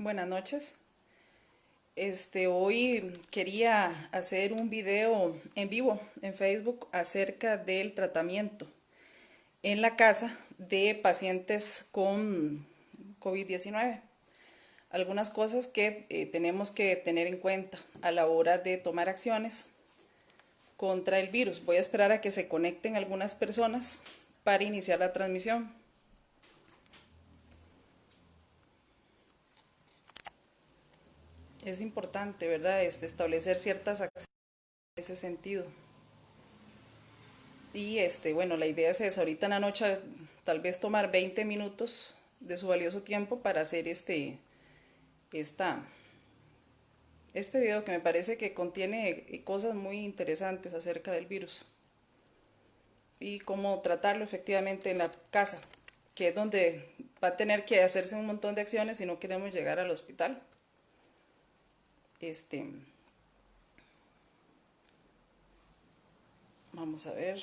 Buenas noches. Hoy quería hacer un video en vivo en Facebook acerca del tratamiento en la casa de pacientes con COVID-19. Algunas cosas que tenemos que tener en cuenta a la hora de tomar acciones contra el virus. Voy a esperar a que se conecten algunas personas para iniciar la transmisión. Es importante, ¿verdad? Establecer ciertas acciones en ese sentido. Y bueno, la idea es esa, ahorita en la noche tal vez tomar 20 minutos de su valioso tiempo para hacer esta, este video que me parece que contiene cosas muy interesantes acerca del virus y cómo tratarlo efectivamente en la casa, que es donde va a tener que hacerse un montón de acciones si no queremos llegar al hospital. Este, Vamos a ver.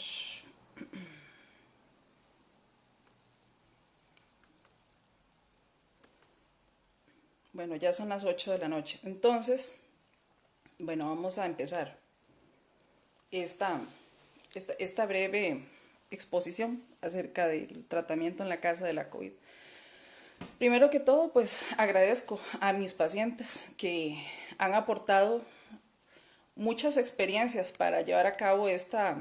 Bueno, ya son las 8 de la noche. Entonces, bueno, vamos a empezar esta, esta breve exposición acerca del tratamiento en la casa de la COVID. Primero que todo, pues agradezco a mis pacientes que han aportado muchas experiencias para llevar a cabo esta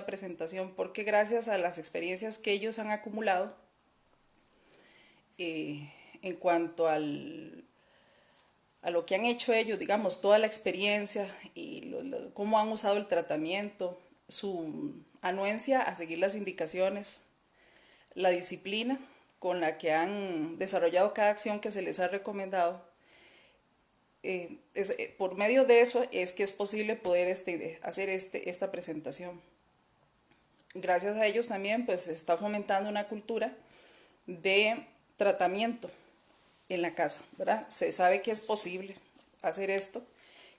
presentación, porque gracias a las experiencias que ellos han acumulado en cuanto a lo que han hecho ellos, digamos, toda la experiencia y cómo han usado el tratamiento, su anuencia a seguir las indicaciones, la disciplina con la que han desarrollado cada acción que se les ha recomendado. Por medio de eso es que es posible poder hacer esta presentación. Gracias a ellos también pues se está fomentando una cultura de tratamiento en la casa, ¿verdad? Se sabe que es posible hacer esto,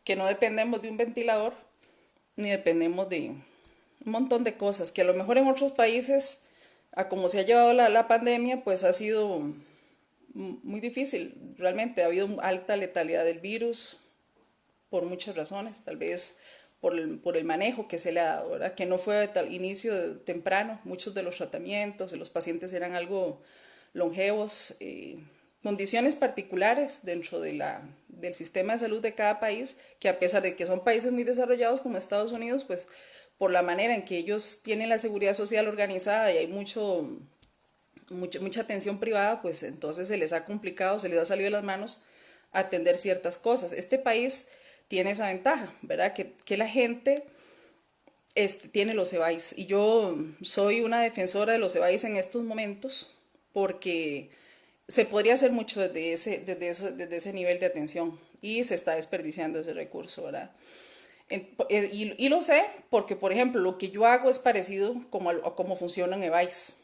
que no dependemos de un ventilador, ni dependemos de un montón de cosas, que a lo mejor en otros países, a como se ha llevado la pandemia, pues ha sido muy difícil. Realmente ha habido alta letalidad del virus por muchas razones, tal vez por el manejo que se le ha dado, ¿verdad? Que no fue al inicio temprano, muchos de los tratamientos, de los pacientes eran algo longevos, condiciones particulares dentro del sistema de salud de cada país, que a pesar de que son países muy desarrollados como Estados Unidos, pues por la manera en que ellos tienen la seguridad social organizada y hay mucha atención privada, pues entonces se les ha complicado, se les ha salido de las manos atender ciertas cosas. Este país tiene esa ventaja, ¿verdad? Que la gente tiene los EVAIS y yo soy una defensora de los EVAIS en estos momentos porque se podría hacer mucho desde ese nivel de atención y se está desperdiciando ese recurso, ¿verdad? Y lo sé porque, por ejemplo, lo que yo hago es parecido a cómo funciona en EVAIS.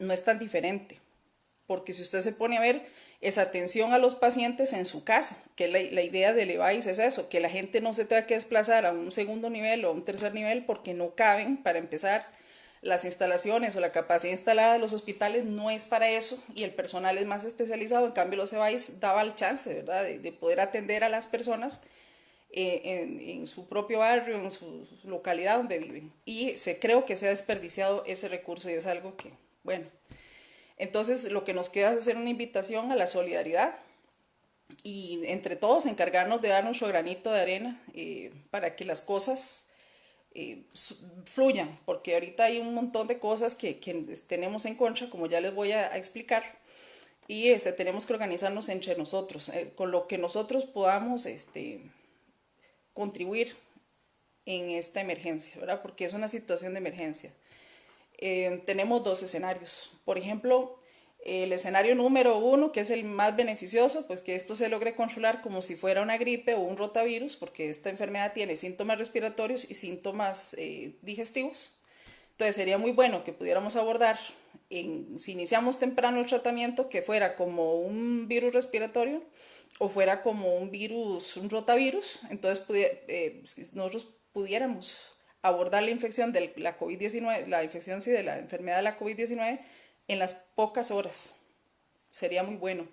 No es tan diferente, porque si usted se pone a ver, es atención a los pacientes en su casa, que la idea del EVAIS es eso, que la gente no se tenga que desplazar a un segundo nivel o a un tercer nivel porque no caben, para empezar, las instalaciones o la capacidad instalada de los hospitales no es para eso y el personal es más especializado. En cambio los EVAIS daba el chance, ¿verdad?, de poder atender a las personas en su propio barrio, en su localidad donde viven. Y creo que se ha desperdiciado ese recurso y es algo que, bueno, entonces lo que nos queda es hacer una invitación a la solidaridad y entre todos encargarnos de dar nuestro granito de arena para que las cosas fluyan, porque ahorita hay un montón de cosas que tenemos en contra, como ya les voy a explicar, y tenemos que organizarnos entre nosotros, con lo que nosotros podamos contribuir en esta emergencia, ¿verdad? Porque es una situación de emergencia. Tenemos dos escenarios. Por ejemplo, el escenario número uno, que es el más beneficioso, pues que esto se logre controlar como si fuera una gripe o un rotavirus, porque esta enfermedad tiene síntomas respiratorios y síntomas digestivos. Entonces sería muy bueno que pudiéramos abordar, si iniciamos temprano el tratamiento, que fuera como un virus respiratorio o fuera como un rotavirus. Entonces nosotros pudiéramos abordar la infección de la COVID-19, la infección sí, de la enfermedad de la COVID-19 en las pocas horas. Sería muy bueno.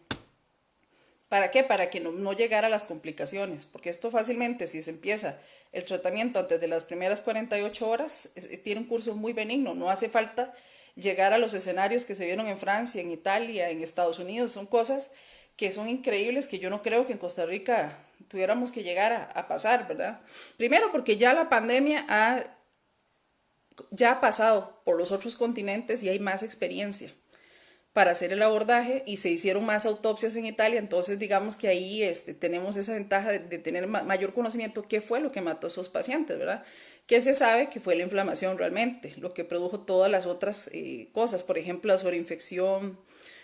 ¿Para qué? Para que no llegara a las complicaciones, porque esto fácilmente, si se empieza el tratamiento antes de las primeras 48 horas, tiene un curso muy benigno, no hace falta llegar a los escenarios que se vieron en Francia, en Italia, en Estados Unidos, son cosas que son increíbles que yo no creo que en Costa Rica tuviéramos que llegar a pasar, ¿verdad? Primero porque ya la pandemia ya ha pasado por los otros continentes y hay más experiencia para hacer el abordaje y se hicieron más autopsias en Italia, entonces digamos que ahí tenemos esa ventaja de tener mayor conocimiento qué fue lo que mató a esos pacientes, ¿verdad? Que se sabe que fue la inflamación realmente, lo que produjo todas las otras cosas, por ejemplo la sobreinfección,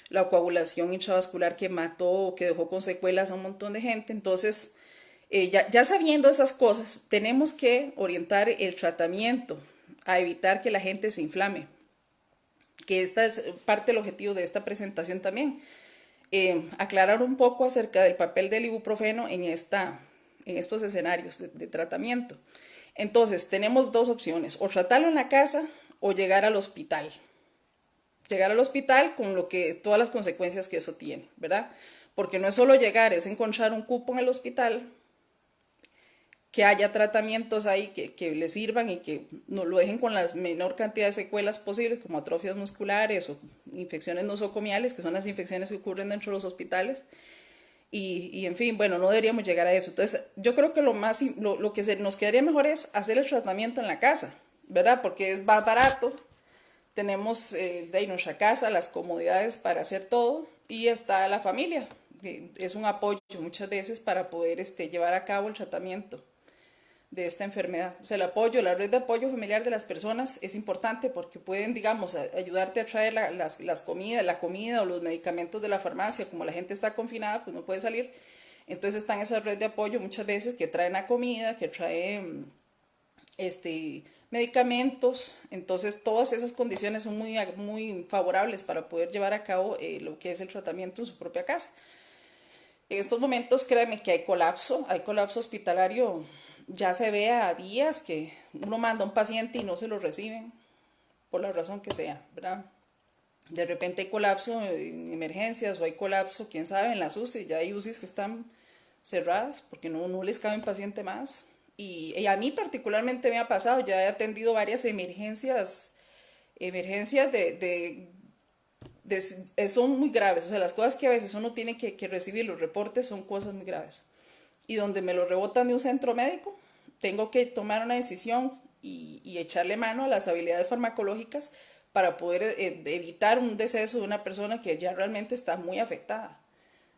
la coagulación intravascular que mató o que dejó con secuelas a un montón de gente, entonces ya sabiendo esas cosas, tenemos que orientar el tratamiento a evitar que la gente se inflame, que esta es parte del objetivo de esta presentación también. Aclarar un poco acerca del papel del ibuprofeno en estos escenarios de tratamiento. Entonces, tenemos dos opciones, o tratarlo en la casa o llegar al hospital. Llegar al hospital con todas las consecuencias que eso tiene, ¿verdad? Porque no es solo llegar, es encontrar un cupo en el hospital, que haya tratamientos ahí que les sirvan y que nos lo dejen con la menor cantidad de secuelas posibles, como atrofias musculares o infecciones nosocomiales, que son las infecciones que ocurren dentro de los hospitales. Y en fin, bueno, no deberíamos llegar a eso. Entonces, yo creo que lo que nos quedaría mejor es hacer el tratamiento en la casa, ¿verdad? Porque es más barato, tenemos de nuestra casa las comodidades para hacer todo y está la familia, que es un apoyo muchas veces para poder llevar a cabo el tratamiento de esta enfermedad. O sea, el apoyo, la red de apoyo familiar de las personas es importante porque pueden, digamos, ayudarte a traer la comida o los medicamentos de la farmacia. Como la gente está confinada, pues no puede salir. Entonces está en esa red de apoyo muchas veces que traen la comida, que traen medicamentos. Entonces todas esas condiciones son muy favorables para poder llevar a cabo lo que es el tratamiento en su propia casa. En estos momentos, créeme que hay colapso hospitalario, ya se ve a días que uno manda a un paciente y no se lo reciben, por la razón que sea, ¿verdad? De repente hay colapso en emergencias o hay colapso, quién sabe, en las UCI, ya hay UCIs que están cerradas porque no les cabe un paciente más. Y a mí particularmente me ha pasado, ya he atendido varias emergencias son muy graves, o sea, las cosas que a veces uno tiene que recibir, los reportes son cosas muy graves. Y donde me lo rebotan de un centro médico, tengo que tomar una decisión y echarle mano a las habilidades farmacológicas para poder evitar un deceso de una persona que ya realmente está muy afectada.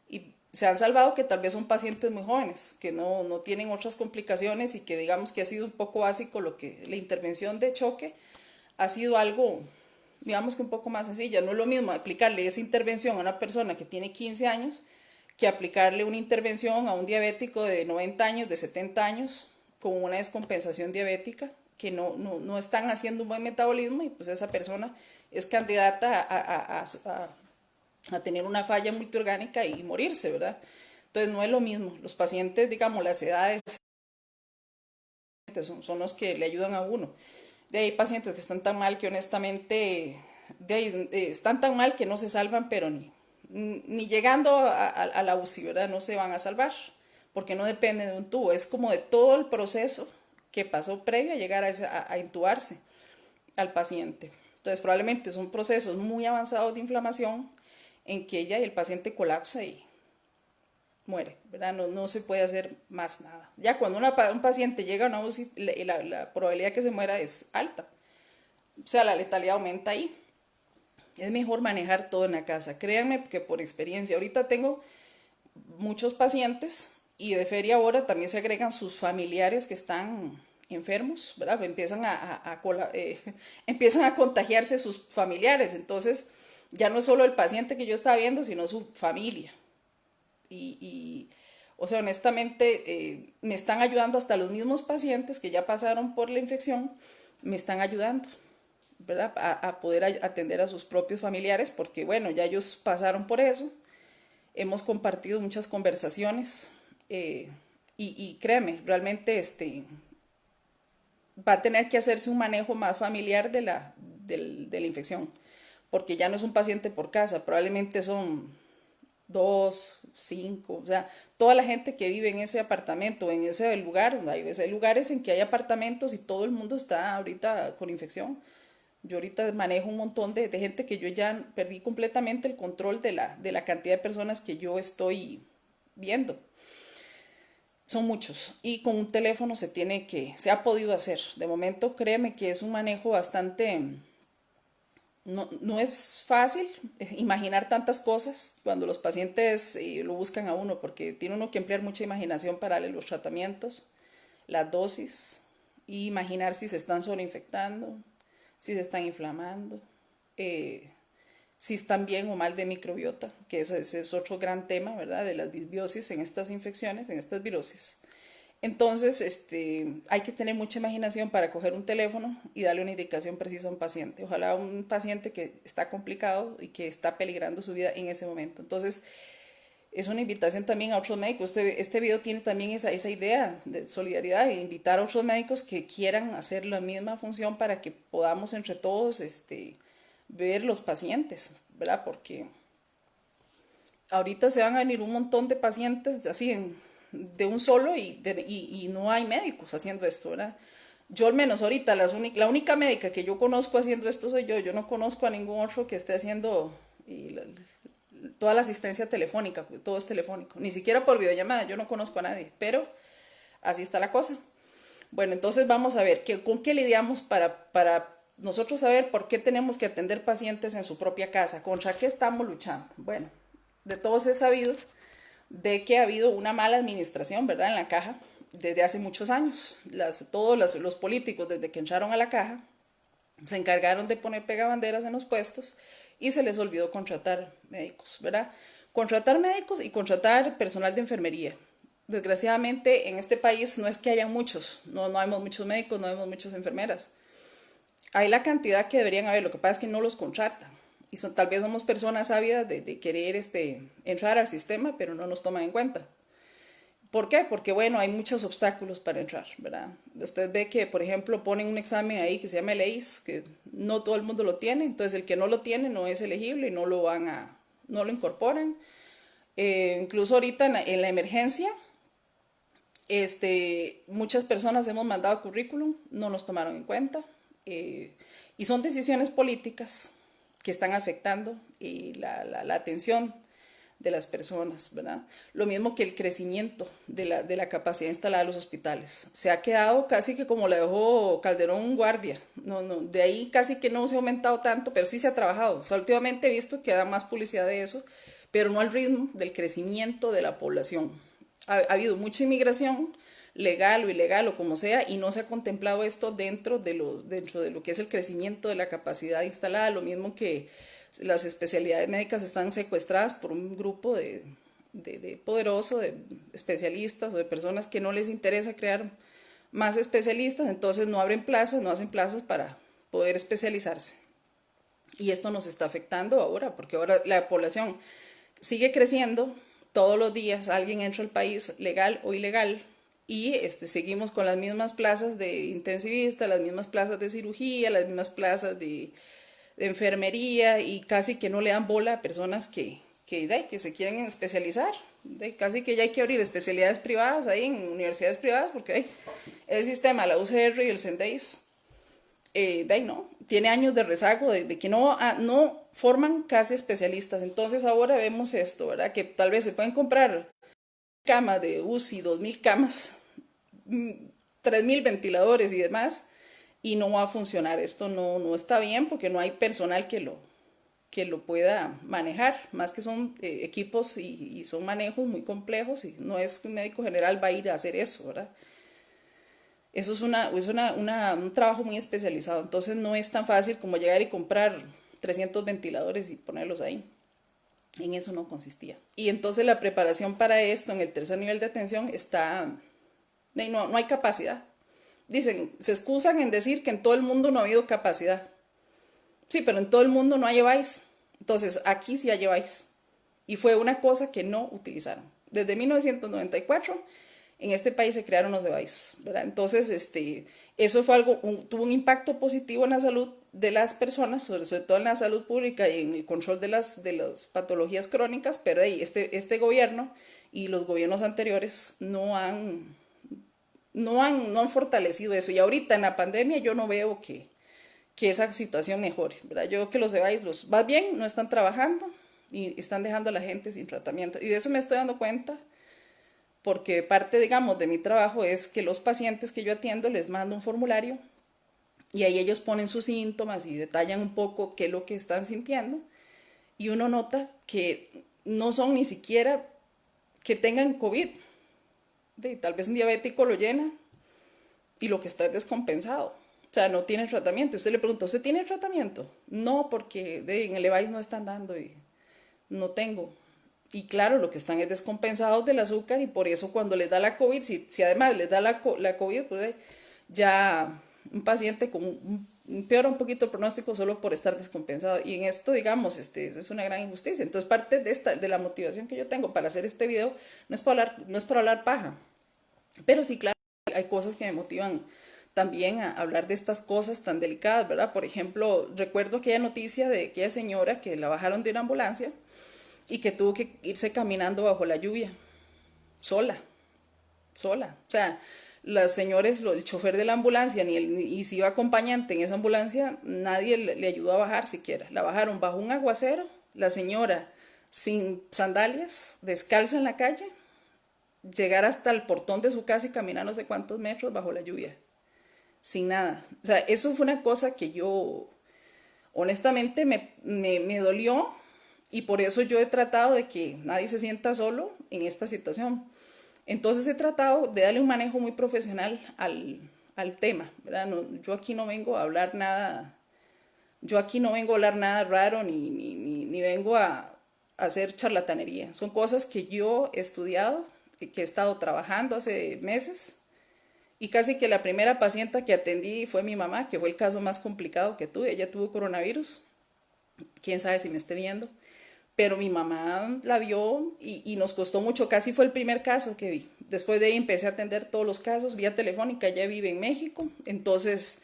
Y se han salvado que tal vez son pacientes muy jóvenes, que no tienen otras complicaciones y que digamos que ha sido un poco básico la intervención de choque ha sido algo, digamos que un poco más sencilla. No es lo mismo aplicarle esa intervención a una persona que tiene 15 años que aplicarle una intervención a un diabético de 90 años, de 70 años, con una descompensación diabética, que no están haciendo un buen metabolismo y pues esa persona es candidata a tener una falla multiorgánica y morirse, ¿verdad? Entonces no es lo mismo. Los pacientes, digamos, las edades son los que le ayudan a uno. De ahí pacientes que están tan mal que honestamente están tan mal que no se salvan, pero ni llegando a la UCI, ¿verdad? No se van a salvar, porque no depende de un tubo, es como de todo el proceso que pasó previo a llegar a intubarse al paciente. Entonces probablemente son procesos muy avanzados de inflamación en que ella y el paciente colapsa y muere, ¿verdad? No se puede hacer más nada. Ya cuando un paciente llega a una UCI, la probabilidad de que se muera es alta. O sea, la letalidad aumenta ahí. Es mejor manejar todo en la casa. Créanme que por experiencia, ahorita tengo muchos pacientes y de feria ahora también se agregan sus familiares que están enfermos, ¿verdad? Empiezan a contagiarse sus familiares. Entonces, ya no es solo el paciente que yo estaba viendo, sino su familia. O sea, honestamente, me están ayudando hasta los mismos pacientes que ya pasaron por la infección, me están ayudando, ¿verdad? A poder atender a sus propios familiares, porque bueno, ya ellos pasaron por eso, hemos compartido muchas conversaciones y créeme, realmente va a tener que hacerse un manejo más familiar de la infección, porque ya no es un paciente por casa, probablemente son 2, 5, o sea, toda la gente que vive en ese apartamento, en ese lugar, hay veces lugares en que hay apartamentos y todo el mundo está ahorita con infección. Yo ahorita manejo un montón de gente que yo ya perdí completamente el control de la cantidad de personas que yo estoy viendo. Son muchos. Y con un teléfono se ha podido hacer. De momento, créeme que es un manejo bastante, no es fácil imaginar tantas cosas cuando los pacientes lo buscan a uno, porque tiene uno que emplear mucha imaginación para darle los tratamientos, las dosis, y imaginar si se están sobreinfectando, si se están inflamando, si están bien o mal de microbiota, que ese es otro gran tema, ¿verdad? De las disbiosis en estas infecciones, en estas virosis. Entonces, hay que tener mucha imaginación para coger un teléfono y darle una indicación precisa a un paciente. Ojalá un paciente que está complicado y que está peligrando su vida en ese momento. Entonces, es una invitación también a otros médicos. Este video tiene también esa idea de solidaridad e invitar a otros médicos que quieran hacer la misma función para que podamos entre todos ver los pacientes, ¿verdad? Porque ahorita se van a venir un montón de pacientes así de un solo y no hay médicos haciendo esto, ¿verdad? Yo al menos ahorita la única médica que yo conozco haciendo esto soy yo. Yo no conozco a ningún otro que esté haciendo toda la asistencia telefónica, todo es telefónico, ni siquiera por videollamada, yo no conozco a nadie, pero así está la cosa. Bueno, entonces vamos a ver con qué lidiamos para nosotros saber por qué tenemos que atender pacientes en su propia casa, contra qué estamos luchando. Bueno, de todos he sabido de que ha habido una mala administración, ¿verdad?, en la caja desde hace muchos años. Todos los políticos, desde que entraron a la caja, se encargaron de poner pegabanderas en los puestos y se les olvidó contratar médicos, ¿verdad? Contratar médicos y contratar personal de enfermería. Desgraciadamente en este país no es que haya muchos, no hay muchos médicos, no hay muchas enfermeras. Hay la cantidad que deberían haber, lo que pasa es que no los contratan. Y tal vez somos personas ávidas de querer entrar al sistema, pero no nos toman en cuenta. ¿Por qué? Porque, bueno, hay muchos obstáculos para entrar, ¿verdad? Usted ve que, por ejemplo, ponen un examen ahí que se llama el EIS, que no todo el mundo lo tiene, entonces el que no lo tiene no es elegible y no lo incorporan. Incluso ahorita en la emergencia, muchas personas hemos mandado currículum, no nos tomaron en cuenta, y son decisiones políticas que están afectando la atención de las personas, ¿verdad? Lo mismo que el crecimiento de la capacidad instalada de los hospitales. Se ha quedado casi que como la dejó Calderón guardia. De ahí casi que no se ha aumentado tanto, pero sí se ha trabajado. O sea, últimamente he visto que da más publicidad de eso, pero no al ritmo del crecimiento de la población. Ha habido mucha inmigración, legal o ilegal o como sea, y no se ha contemplado esto dentro de lo que es el crecimiento de la capacidad instalada, lo mismo que las especialidades médicas están secuestradas por un grupo de poderoso, de especialistas o de personas que no les interesa crear más especialistas, entonces no abren plazas, no hacen plazas para poder especializarse. Y esto nos está afectando ahora, porque ahora la población sigue creciendo, todos los días alguien entra al país, legal o ilegal, y seguimos con las mismas plazas de intensivista, las mismas plazas de cirugía, las mismas plazas de enfermería, y casi que no le dan bola a personas que se quieren especializar. Casi que ya hay que abrir especialidades privadas ahí en universidades privadas, porque el sistema, la UCR y el CENDEIS, no, tiene años de rezago, de que no forman casi especialistas. Entonces ahora vemos esto, ¿verdad? Que tal vez se pueden comprar camas de UCI, 2.000 camas, 3.000 ventiladores y demás, y no va a funcionar. Esto no está bien porque no hay personal que lo pueda manejar, más que son equipos y son manejos muy complejos, y no es que un médico general va a ir a hacer eso, ¿verdad? Eso es un trabajo muy especializado, entonces no es tan fácil como llegar y comprar 300 ventiladores y ponerlos ahí. En eso no consistía. Y entonces la preparación para esto en el tercer nivel de atención no hay capacidad. Dicen, se excusan en decir que en todo el mundo no ha habido capacidad. Sí, pero en todo el mundo no hay EVAIS. Entonces, aquí sí hay EVAIS. Y fue una cosa que no utilizaron. Desde 1994, en este país se crearon los EVAIS, ¿verdad? Entonces, eso fue tuvo un impacto positivo en la salud, de las personas, sobre todo en la salud pública y en el control de las patologías crónicas, pero hey, este gobierno y los gobiernos anteriores no han fortalecido eso. Y ahorita en la pandemia yo no veo que esa situación mejore, ¿verdad? Yo veo que los EVAIS los va bien, no están trabajando y están dejando a la gente sin tratamiento. Y de eso me estoy dando cuenta porque parte, digamos, de mi trabajo es que los pacientes que yo atiendo les mando un formulario y ahí ellos ponen sus síntomas y detallan un poco qué es lo que están sintiendo y uno nota que no son ni siquiera que tengan COVID. Tal vez un diabético lo llena y lo que está es descompensado. O sea, no tiene tratamiento. Usted le pregunta, ¿usted tiene tratamiento? No, porque en el EVAIS no están dando y no tengo. Y claro, lo que están es descompensados del azúcar y por eso cuando les da la COVID, si además les da la COVID, pues ya un paciente con empeora un poquito el pronóstico solo por estar descompensado. Y en esto, digamos, es una gran injusticia. Entonces, parte de la motivación que yo tengo para hacer este video no es para hablar paja, pero sí, claro, hay cosas que me motivan también a hablar de estas cosas tan delicadas, ¿verdad? Por ejemplo, recuerdo aquella noticia de aquella señora que la bajaron de una ambulancia y que tuvo que irse caminando bajo la lluvia, sola, sola. O sea, los señores, el chofer de la ambulancia, y si iba acompañante en esa ambulancia, nadie le ayudó a bajar siquiera. La bajaron bajo un aguacero, la señora sin sandalias, descalza en la calle, llegar hasta el portón de su casa y caminar no sé cuántos metros bajo la lluvia, sin nada. O sea, eso fue una cosa que yo, honestamente, me dolió y por eso yo he tratado de que nadie se sienta solo en esta situación. Entonces he tratado de darle un manejo muy profesional al tema, ¿verdad? No, yo aquí no vengo a hablar nada, yo aquí no vengo a hablar nada raro ni vengo a hacer charlatanería. Son cosas que yo he estudiado, que he estado trabajando hace meses y casi que la primera paciente que atendí fue mi mamá, que fue el caso más complicado que tuve. Ella tuvo coronavirus, quién sabe si me esté viendo, pero mi mamá la vio y nos costó mucho, casi fue el primer caso que vi. Después de ahí empecé a atender todos los casos vía telefónica, ella vive en México, entonces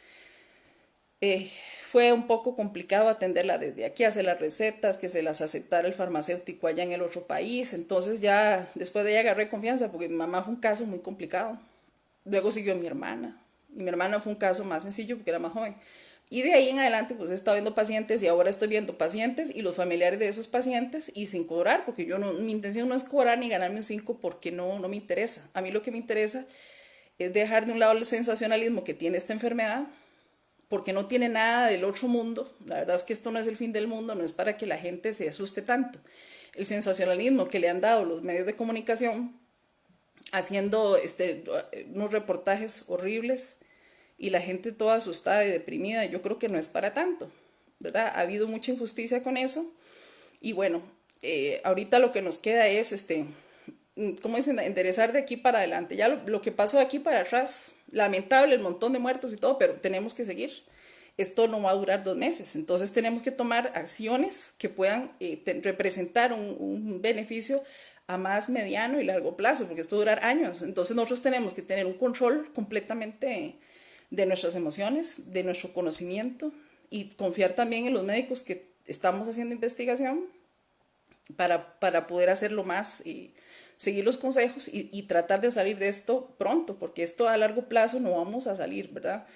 fue un poco complicado atenderla desde aquí, hacer las recetas, que se las aceptara el farmacéutico allá en el otro país, entonces ya después de ahí agarré confianza porque mi mamá fue un caso muy complicado. Luego siguió mi hermana, y mi hermana fue un caso más sencillo porque era más joven. Y de ahí en adelante pues he estado viendo pacientes y ahora estoy viendo pacientes y los familiares de esos pacientes y sin cobrar, porque yo no, mi intención no es cobrar ni ganarme un 5 porque no me interesa. A mí lo que me interesa es dejar de un lado el sensacionalismo que tiene esta enfermedad, porque no tiene nada del otro mundo. La verdad es que esto no es el fin del mundo, no es para que la gente se asuste tanto. El sensacionalismo que le han dado los medios de comunicación haciendo unos reportajes horribles y la gente toda asustada y deprimida, yo creo que no es para tanto, ¿verdad? Ha habido mucha injusticia con eso y bueno, ahorita lo que nos queda es, ¿cómo dicen? Enderezar de aquí para adelante. Ya lo que pasó de aquí para atrás, lamentable, el montón de muertos y todo, pero tenemos que seguir. Esto no va a durar 2 meses, entonces tenemos que tomar acciones que puedan representar un beneficio a más mediano y largo plazo, porque esto va a durar años. Entonces nosotros tenemos que tener un control completamente de nuestras emociones, de nuestro conocimiento y confiar también en los médicos que estamos haciendo investigación para poder hacerlo más y seguir los consejos y tratar de salir de esto pronto, porque esto a largo plazo no vamos a salir, ¿verdad?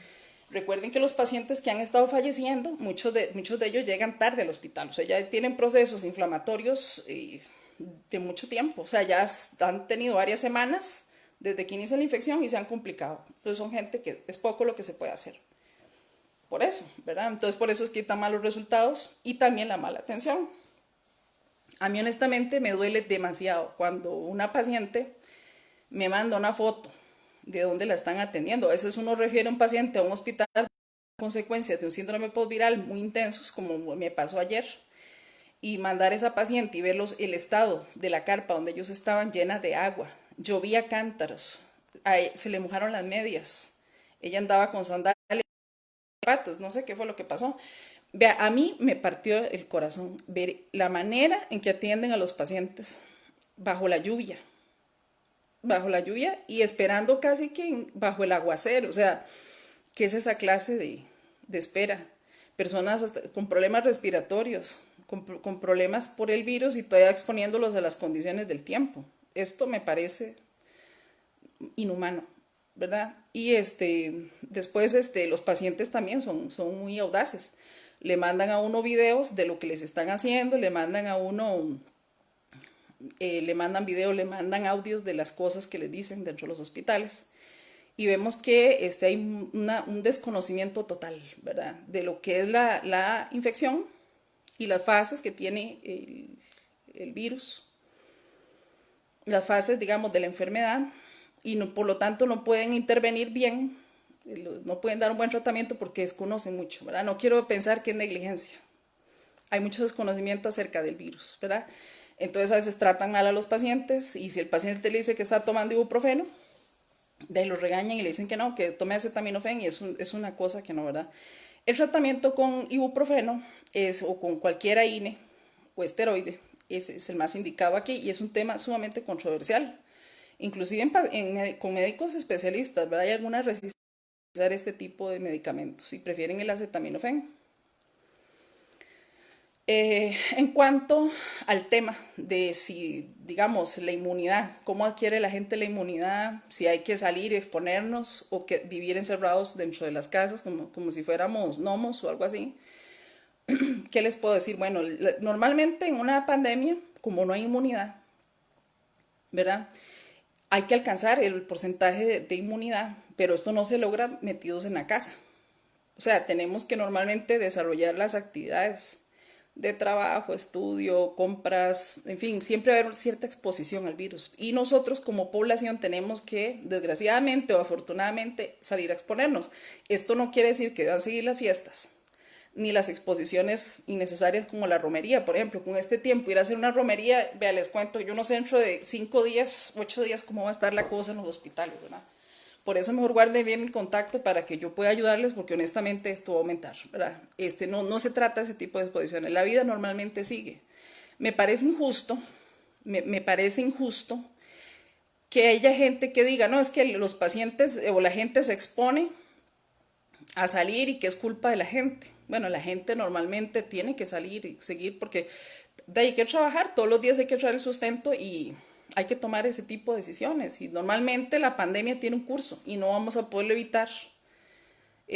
Recuerden que los pacientes que han estado falleciendo, muchos de ellos llegan tarde al hospital, o sea, ya tienen procesos inflamatorios de mucho tiempo, o sea, ya han tenido varias semanas desde que inicia la infección y se han complicado. Entonces son gente que es poco lo que se puede hacer. Por eso, ¿verdad? Entonces por eso es que están malos resultados y también la mala atención. A mí honestamente me duele demasiado cuando una paciente me manda una foto de dónde la están atendiendo. A veces uno refiere a un paciente a un hospital con consecuencias de un síndrome postviral muy intensos, como me pasó ayer, y mandar a esa paciente y ver el estado de la carpa donde ellos estaban llena de agua. Llovía cántaros, se le mojaron las medias, ella andaba con sandalias, zapatos, no sé qué fue lo que pasó. Vea, a mí me partió el corazón ver la manera en que atienden a los pacientes bajo la lluvia y esperando casi que bajo el aguacero, o sea, ¿qué es esa clase de espera? personas con problemas respiratorios, con problemas por el virus y todavía exponiéndolos a las condiciones del tiempo. Esto me parece inhumano, ¿verdad? Y después los pacientes también son muy audaces. Le mandan a uno videos de lo que les están haciendo, le mandan a uno, le mandan videos, le mandan audios de las cosas que les dicen dentro de los hospitales. Y vemos que hay un desconocimiento total, ¿verdad? De lo que es la infección y las fases que tiene el virus, las fases, digamos, de la enfermedad, y no, por lo tanto no pueden intervenir bien, no pueden dar un buen tratamiento porque desconocen mucho, ¿verdad? No quiero pensar que es negligencia. Hay mucho desconocimiento acerca del virus, ¿verdad? Entonces a veces tratan mal a los pacientes y si el paciente le dice que está tomando ibuprofeno, de ahí lo regañan y le dicen que no, que tome acetaminofén y es una cosa que no, ¿verdad? El tratamiento con ibuprofeno o con cualquier AINE o esteroide es el más indicado aquí y es un tema sumamente controversial. Inclusive con médicos especialistas, ¿verdad? Hay alguna resistencia a usar este tipo de medicamentos y prefieren el acetaminofén. En cuanto al tema de si, digamos, la inmunidad, cómo adquiere la gente la inmunidad, si hay que salir y exponernos o que vivir encerrados dentro de las casas como si fuéramos gnomos o algo así, ¿qué les puedo decir? Bueno, normalmente en una pandemia, como no hay inmunidad, ¿verdad? Hay que alcanzar el porcentaje de inmunidad, pero esto no se logra metidos en la casa. O sea, tenemos que normalmente desarrollar las actividades de trabajo, estudio, compras, en fin, siempre va a haber cierta exposición al virus. Y nosotros como población tenemos que, desgraciadamente o afortunadamente, salir a exponernos. Esto no quiere decir que deban seguir las fiestas, ni las exposiciones innecesarias como la romería. Por ejemplo, con este tiempo ir a hacer una romería, vea, les cuento, yo no sé dentro de 5 días, 8 días cómo va a estar la cosa en los hospitales, ¿verdad? Por eso mejor guarden bien mi contacto para que yo pueda ayudarles porque honestamente esto va a aumentar, ¿verdad? No se trata de ese tipo de exposiciones. La vida normalmente sigue. Me parece injusto, me parece injusto que haya gente que diga, no, es que los pacientes o la gente se expone a salir y que es culpa de la gente. Bueno, la gente normalmente tiene que salir y seguir porque hay que trabajar, todos los días hay que traer el sustento y hay que tomar ese tipo de decisiones. Y normalmente la pandemia tiene un curso y no vamos a poderlo evitar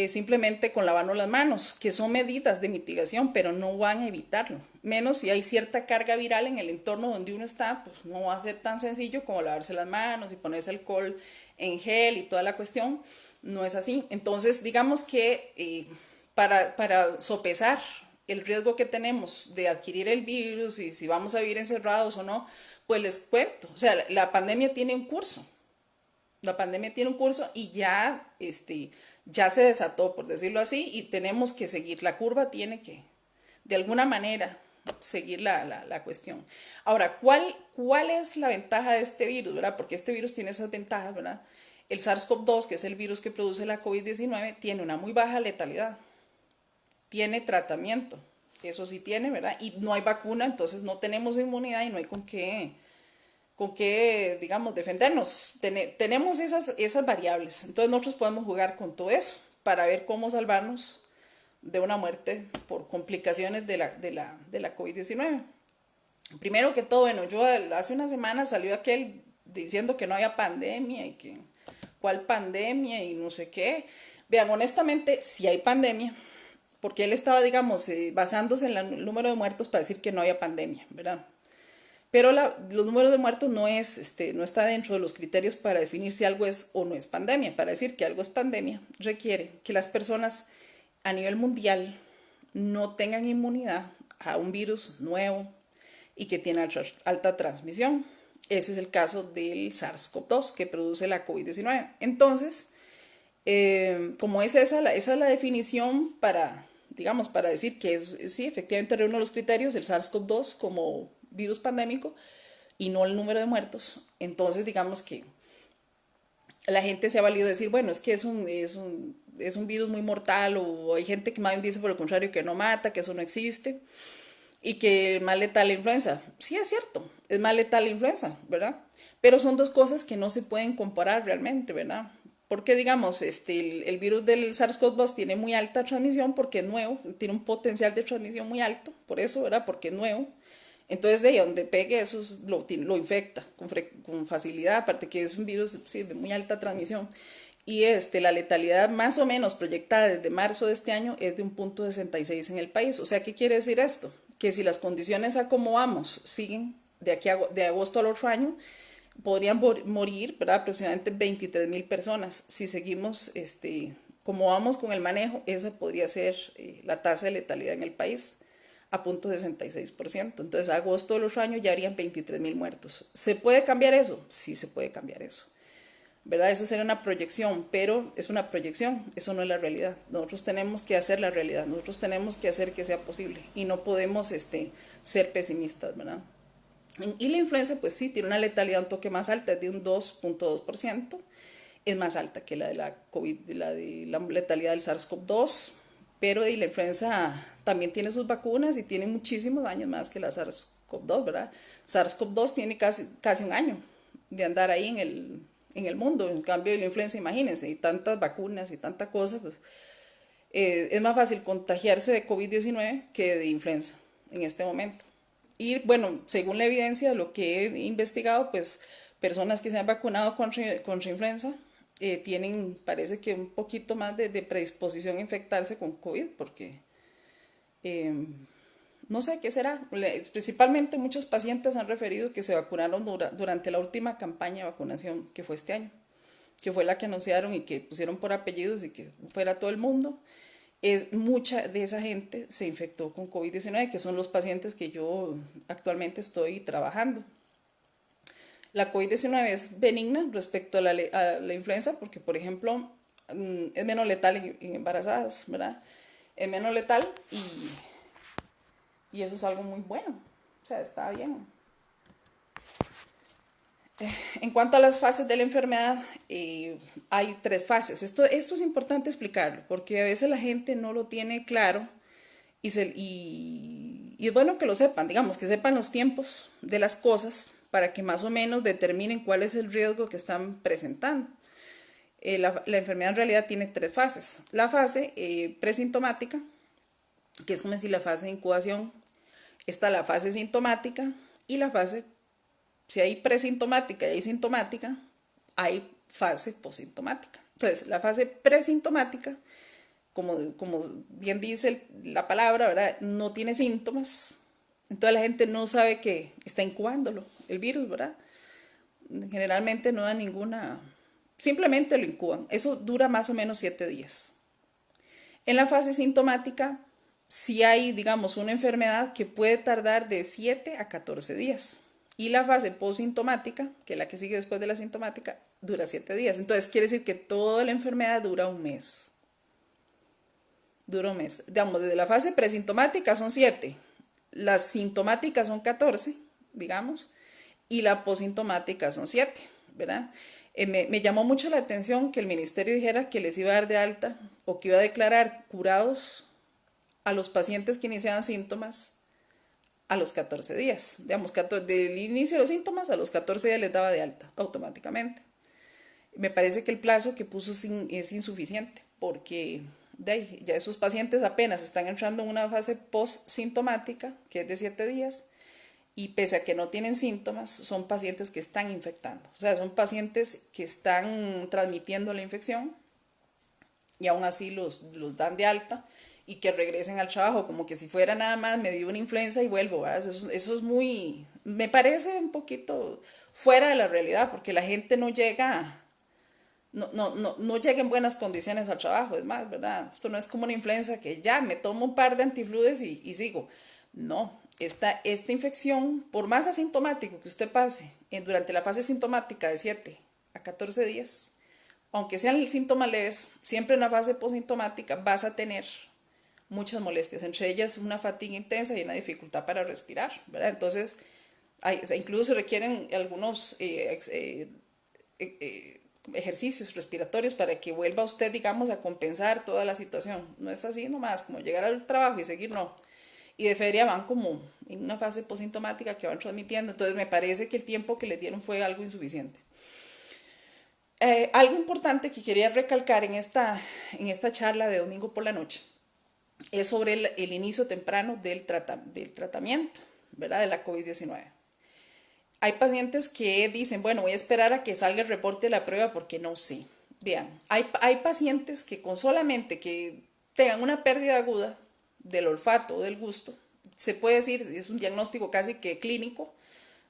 simplemente con lavarnos las manos, que son medidas de mitigación, pero no van a evitarlo. Menos si hay cierta carga viral en el entorno donde uno está, pues no va a ser tan sencillo como lavarse las manos y ponerse alcohol en gel y toda la cuestión. No es así. Entonces, digamos que para sopesar el riesgo que tenemos de adquirir el virus y si vamos a vivir encerrados o no, pues les cuento. O sea, la pandemia tiene un curso. La pandemia tiene un curso y ya se desató, por decirlo así, y tenemos que seguir. La curva tiene que, de alguna manera, seguir la cuestión. Ahora, ¿cuál es la ventaja de este virus, verdad? Porque este virus tiene esas ventajas, ¿verdad? El SARS-CoV-2, que es el virus que produce la COVID-19, tiene una muy baja letalidad. Tiene tratamiento, eso sí tiene, ¿verdad? Y no hay vacuna, entonces no tenemos inmunidad y no hay con qué, digamos, defendernos. Tenemos esas variables, entonces nosotros podemos jugar con todo eso para ver cómo salvarnos de una muerte por complicaciones de la COVID-19. Primero que todo, bueno, yo hace una semana salió aquel diciendo que no había pandemia y que cuál pandemia y no sé qué. Vean, honestamente, sí hay pandemia, porque él estaba, digamos, basándose en el número de muertos para decir que no había pandemia, ¿verdad? Pero los números de muertos no está dentro de los criterios para definir si algo es o no es pandemia. Para decir que algo es pandemia requiere que las personas a nivel mundial no tengan inmunidad a un virus nuevo y que tiene alta transmisión. Ese es el caso del SARS-CoV-2 que produce la COVID-19. Entonces, como esa es la definición para, digamos, para decir que sí, efectivamente reúne los criterios, el SARS-CoV-2 como virus pandémico y no el número de muertos. Entonces, digamos que la gente se ha valido decir, bueno, es que es un virus muy mortal, o hay gente que más bien dice por el contrario que no mata, que eso no existe y que es más letal la influenza. Sí, es cierto, es más letal la influenza, ¿verdad? Pero son dos cosas que no se pueden comparar realmente, ¿verdad? Porque, digamos, el virus del SARS-CoV-2 tiene muy alta transmisión porque es nuevo, tiene un potencial de transmisión muy alto, por eso, ¿verdad? Porque es nuevo. Entonces, de ahí donde pegue, eso lo infecta con facilidad, aparte que es un virus sí, de muy alta transmisión. Y la letalidad más o menos proyectada desde marzo de este año es de 1,66 en el país. O sea, ¿qué quiere decir esto? Que si las condiciones a como vamos siguen de aquí de agosto al otro año, podrían morir, ¿verdad? Aproximadamente 23,000 personas. Si seguimos como vamos con el manejo, esa podría ser la tasa de letalidad en el país a 0,66%. Entonces, a agosto del otro año ya habrían 23,000 muertos. ¿Se puede cambiar eso? Sí, se puede cambiar eso. ¿Verdad? Eso sería una proyección, pero es una proyección, eso no es la realidad. Nosotros tenemos que hacer la realidad, nosotros tenemos que hacer que sea posible y no podemos ser pesimistas, ¿verdad? Y la influenza, pues sí, tiene una letalidad un toque más alta, es de un 2,2%, es más alta que la de la COVID, de la letalidad del SARS-CoV-2, pero la influenza también tiene sus vacunas y tiene muchísimos años más que la SARS-CoV-2, ¿verdad? SARS-CoV-2 tiene casi un año de andar ahí en el mundo, en cambio de la influenza, imagínense, y tantas vacunas y tanta cosa, pues, es más fácil contagiarse de COVID-19 que de influenza en este momento. Y bueno, según la evidencia, lo que he investigado, pues personas que se han vacunado contra influenza tienen, parece que un poquito más de predisposición a infectarse con COVID, porque eh, no sé qué será. Principalmente muchos pacientes han referido que se vacunaron durante la última campaña de vacunación, que fue este año, que fue la que anunciaron y que pusieron por apellidos y que fuera todo el mundo. Mucha de esa gente se infectó con COVID-19, que son los pacientes que yo actualmente estoy trabajando. La COVID-19 es benigna respecto a la influenza porque, por ejemplo, es menos letal en embarazadas, ¿verdad? Es menos letal y eso es algo muy bueno, o sea, está bien. En cuanto a las fases de la enfermedad, hay 3 fases. Esto es importante explicarlo porque a veces la gente no lo tiene claro y es bueno que lo sepan, digamos, que sepan los tiempos de las cosas para que más o menos determinen cuál es el riesgo que están presentando. La enfermedad en realidad tiene 3 fases. La fase presintomática, que es como decir la fase de incubación, está la fase sintomática y la fase, si hay presintomática y hay sintomática, hay fase posintomática. Entonces, la fase presintomática, como bien dice la palabra, ¿verdad? No tiene síntomas. Entonces la gente no sabe que está incubándolo, el virus, ¿verdad? Generalmente no da ninguna, simplemente lo incuban. Eso dura más o menos 7 días. En la fase sintomática, sí hay, digamos, una enfermedad que puede tardar de 7 a 14 días. Y la fase posintomática, que es la que sigue después de la sintomática, dura 7 días. Entonces quiere decir que toda la enfermedad dura un mes. Dura un mes. Digamos, desde la fase presintomática son 7. Las sintomáticas son 14, digamos, y la posintomática son 7, ¿verdad? Me llamó mucho la atención que el ministerio dijera que les iba a dar de alta o que iba a declarar curados a los pacientes que iniciaban síntomas a los 14 días. Digamos, del inicio de los síntomas a los 14 días les daba de alta automáticamente. Me parece que el plazo que puso es insuficiente porque ya esos pacientes apenas están entrando en una fase post-sintomática, que es de 7 días, y pese a que no tienen síntomas, son pacientes que están infectando. O sea, son pacientes que están transmitiendo la infección y aún así los dan de alta y que regresen al trabajo como que si fuera nada más, me dio una influenza y vuelvo, ¿verdad? Eso es muy, me parece un poquito fuera de la realidad porque la gente no llega, no llega en buenas condiciones al trabajo, es más, ¿verdad? Esto no es como una influenza que ya me tomo un par de antifludes y sigo. No, esta infección, por más asintomático que usted pase durante la fase sintomática de 7 a 14 días, aunque sean síntomas leves, siempre en la fase posintomática vas a tener muchas molestias, entre ellas una fatiga intensa y una dificultad para respirar, ¿verdad? Entonces, incluso se requieren algunos ejercicios respiratorios para que vuelva usted, digamos, a compensar toda la situación. No es así nomás, como llegar al trabajo y seguir, no. Y de feria van como en una fase posintomática que van transmitiendo, entonces me parece que el tiempo que les dieron fue algo insuficiente. Algo importante que quería recalcar en esta charla de domingo por la noche es sobre el inicio temprano del tratamiento, ¿verdad? De la COVID-19. Hay pacientes que dicen, bueno, voy a esperar a que salga el reporte de la prueba porque no sé. Vean, hay pacientes que con solamente que tengan una pérdida aguda del olfato o del gusto, se puede decir, es un diagnóstico casi que clínico,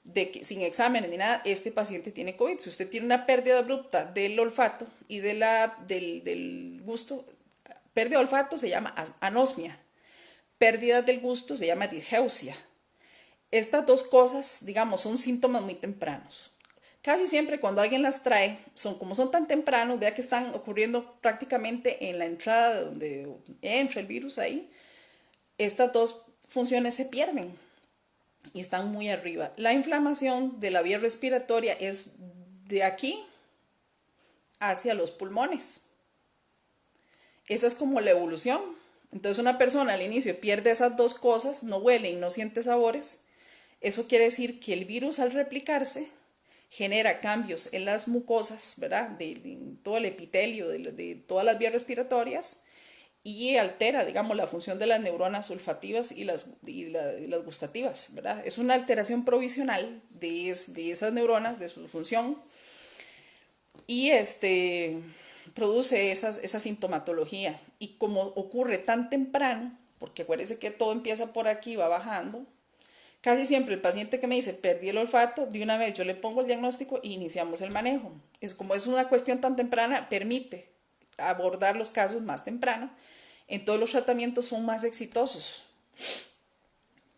de que sin exámenes ni nada, este paciente tiene COVID. Si usted tiene una pérdida abrupta del olfato y del gusto, pérdida de olfato se llama anosmia, pérdida del gusto se llama disgeusia. Estas dos cosas, digamos, son síntomas muy tempranos. Casi siempre cuando alguien las trae, como son tan tempranos, vea que están ocurriendo prácticamente en la entrada donde entra el virus ahí, estas dos funciones se pierden y están muy arriba. La inflamación de la vía respiratoria es de aquí hacia los pulmones. Esa es como la evolución. Entonces una persona al inicio pierde esas dos cosas, no huele y no siente sabores. Eso quiere decir que el virus al replicarse genera cambios en las mucosas, ¿verdad? De todo el epitelio, de todas las vías respiratorias y altera, digamos, la función de las neuronas olfativas y las gustativas, ¿verdad? Es una alteración provisional de esas neuronas, de su función, y produce esa sintomatología. Y como ocurre tan temprano, porque acuérdense que todo empieza por aquí, va bajando, casi siempre el paciente que me dice, perdí el olfato, de una vez yo le pongo el diagnóstico e iniciamos el manejo. Como es una cuestión tan temprana, permite abordar los casos más temprano. Entonces los tratamientos son más exitosos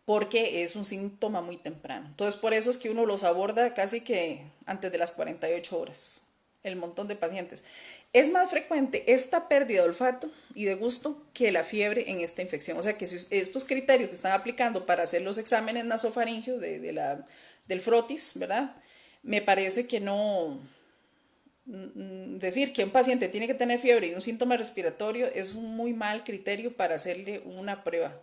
porque es un síntoma muy temprano. Entonces por eso es que uno los aborda casi que antes de las 48 horas, el montón de pacientes. Es más frecuente esta pérdida de olfato y de gusto que la fiebre en esta infección. O sea que si estos criterios que están aplicando para hacer los exámenes nasofaringeos del frotis, ¿verdad? Me parece que no, decir que un paciente tiene que tener fiebre y un síntoma respiratorio es un muy mal criterio para hacerle una prueba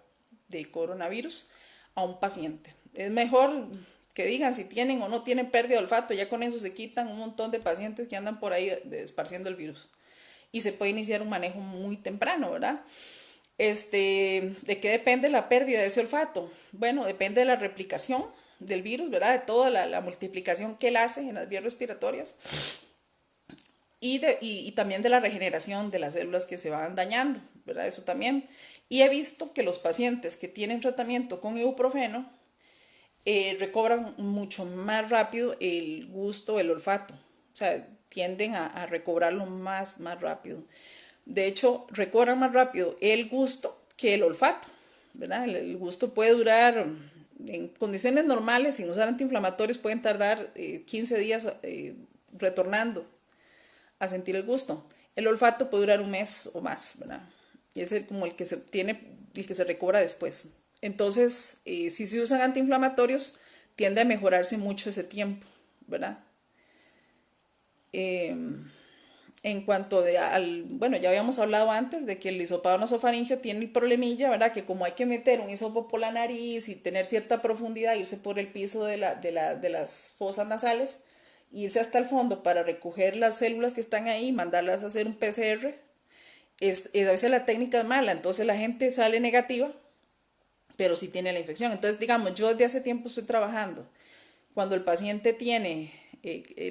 de coronavirus a un paciente. Es mejor que digan si tienen o no tienen pérdida de olfato, ya con eso se quitan un montón de pacientes que andan por ahí esparciendo el virus. Y se puede iniciar un manejo muy temprano, ¿verdad? ¿De qué depende la pérdida de ese olfato? Bueno, depende de la replicación del virus, ¿verdad? De toda la multiplicación que él hace en las vías respiratorias y también de la regeneración de las células que se van dañando, ¿verdad? Eso también. Y he visto que los pacientes que tienen tratamiento con ibuprofeno recobran mucho más rápido el gusto, el olfato. O sea, tienden a recobrarlo más rápido. De hecho, recobran más rápido el gusto que el olfato, ¿verdad? El gusto puede durar, en condiciones normales, sin usar antiinflamatorios, pueden tardar 15 días retornando a sentir el gusto. El olfato puede durar un mes o más, ¿verdad? Y es como el que se recobra después. Entonces, si se usan antiinflamatorios, tiende a mejorarse mucho ese tiempo, ¿verdad? Eh, en cuanto bueno, ya habíamos hablado antes de que el hisopado nasofaringeo tiene el problemilla, ¿verdad? Que como hay que meter un hisopo por la nariz y tener cierta profundidad, irse por el piso de las fosas nasales, irse hasta el fondo para recoger las células que están ahí, mandarlas a hacer un PCR, a veces la técnica es mala, entonces la gente sale negativa, pero sí tiene la infección. Entonces, digamos, yo desde hace tiempo estoy trabajando. Cuando el paciente tiene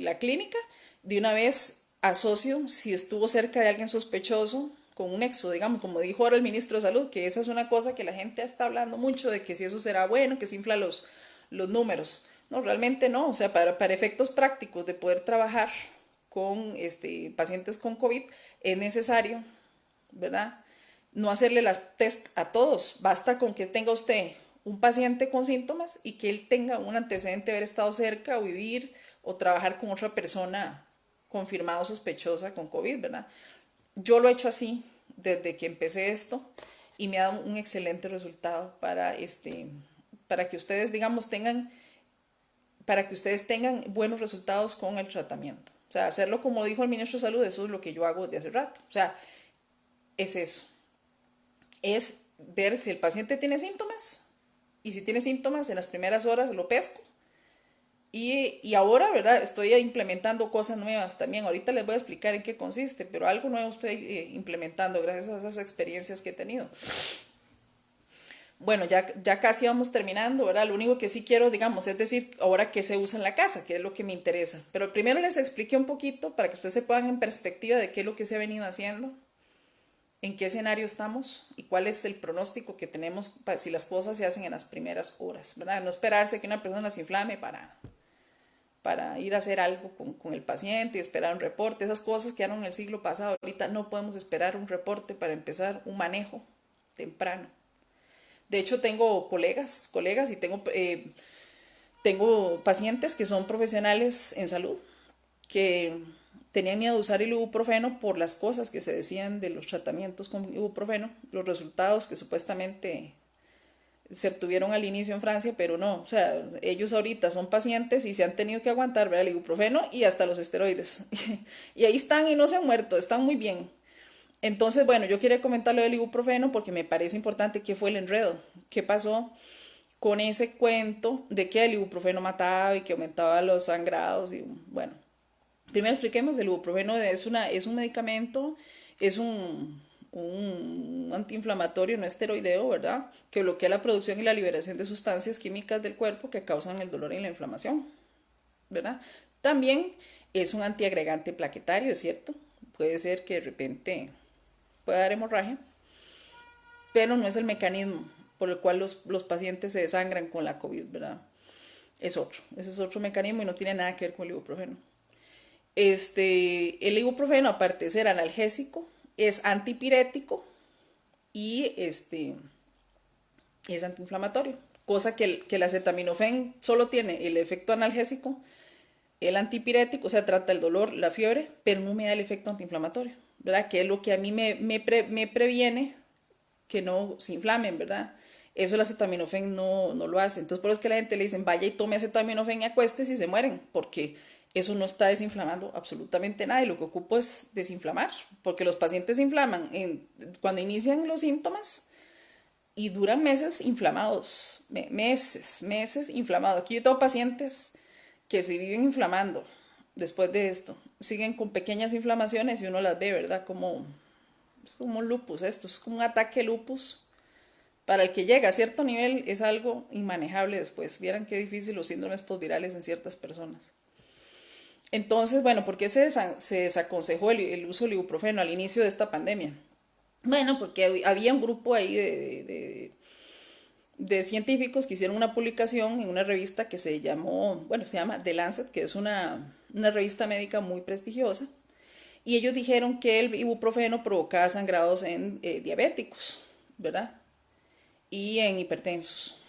la clínica, de una vez asocio si estuvo cerca de alguien sospechoso con un nexo, digamos, como dijo ahora el ministro de Salud, que esa es una cosa que la gente está hablando mucho, de que si eso será bueno, que se infla los números. No, realmente no, o sea, para efectos prácticos de poder trabajar con pacientes con COVID es necesario, ¿verdad? No hacerle las test a todos, basta con que tenga usted un paciente con síntomas y que él tenga un antecedente de haber estado cerca o vivir o trabajar con otra persona confirmada o sospechosa con COVID, ¿verdad? Yo lo he hecho así desde que empecé esto y me ha dado un excelente resultado para que ustedes, digamos, para que ustedes tengan buenos resultados con el tratamiento. O sea, hacerlo como dijo el ministro de Salud, eso es lo que yo hago desde hace rato. O sea, es eso. Es ver si el paciente tiene síntomas y si tiene síntomas en las primeras horas lo pesco Y ahora, ¿verdad? Estoy implementando cosas nuevas también. Ahorita les voy a explicar en qué consiste, pero algo nuevo estoy implementando gracias a esas experiencias que he tenido. Bueno, ya casi vamos terminando, ¿verdad? Lo único que sí quiero, digamos, es decir, ahora qué se usa en la casa, qué es lo que me interesa. Pero primero les expliqué un poquito para que ustedes se pongan en perspectiva de qué es lo que se ha venido haciendo, en qué escenario estamos y cuál es el pronóstico que tenemos si las cosas se hacen en las primeras horas, ¿verdad? No esperarse que una persona se inflame para ir a hacer algo con el paciente y esperar un reporte. Esas cosas quedaron en el siglo pasado. Ahorita no podemos esperar un reporte para empezar un manejo temprano. De hecho, tengo colegas y tengo pacientes que son profesionales en salud que tenían miedo de usar el ibuprofeno por las cosas que se decían de los tratamientos con ibuprofeno, los resultados que supuestamente se obtuvieron al inicio en Francia, pero no, o sea, ellos ahorita son pacientes y se han tenido que aguantar, ¿verdad? El ibuprofeno y hasta los esteroides. Y ahí están y no se han muerto, están muy bien. Entonces, bueno, yo quería comentar lo del ibuprofeno porque me parece importante qué fue el enredo, qué pasó con ese cuento de que el ibuprofeno mataba y que aumentaba los sangrados y bueno. Primero expliquemos, el ibuprofeno es un medicamento, es un antiinflamatorio no esteroideo, ¿verdad? Que bloquea la producción y la liberación de sustancias químicas del cuerpo que causan el dolor y la inflamación, ¿verdad? También es un antiagregante plaquetario, ¿es cierto? Puede ser que de repente pueda dar hemorragia, pero no es el mecanismo por el cual los pacientes se desangran con la COVID, ¿verdad? Ese es otro mecanismo y no tiene nada que ver con el ibuprofeno. El ibuprofeno, aparte de ser analgésico, es antipirético y es antiinflamatorio, cosa que el acetaminofén solo tiene el efecto analgésico, el antipirético, o sea, trata el dolor, la fiebre, pero no me da el efecto antiinflamatorio, ¿verdad? Que es lo que a mí me previene que no se inflamen, ¿verdad? Eso el acetaminofén no lo hace. Entonces, por eso es que la gente le dicen, vaya y tome acetaminofén y acuéstese y se mueren, porque eso no está desinflamando absolutamente nada y lo que ocupo es desinflamar, porque los pacientes se inflaman cuando inician los síntomas y duran meses inflamados, meses inflamados. Aquí yo tengo pacientes que se viven inflamando después de esto, siguen con pequeñas inflamaciones y uno las ve, ¿verdad? Es como un lupus, esto es como un ataque lupus. Para el que llega a cierto nivel es algo inmanejable después. Vieran qué difícil los síndromes postvirales en ciertas personas. Entonces, bueno, ¿por qué se desaconsejó el uso del ibuprofeno al inicio de esta pandemia? Bueno, porque había un grupo ahí de científicos que hicieron una publicación en una revista que se llama The Lancet, que es una revista médica muy prestigiosa, y ellos dijeron que el ibuprofeno provocaba sangrados en diabéticos, ¿verdad? Y en hipertensos.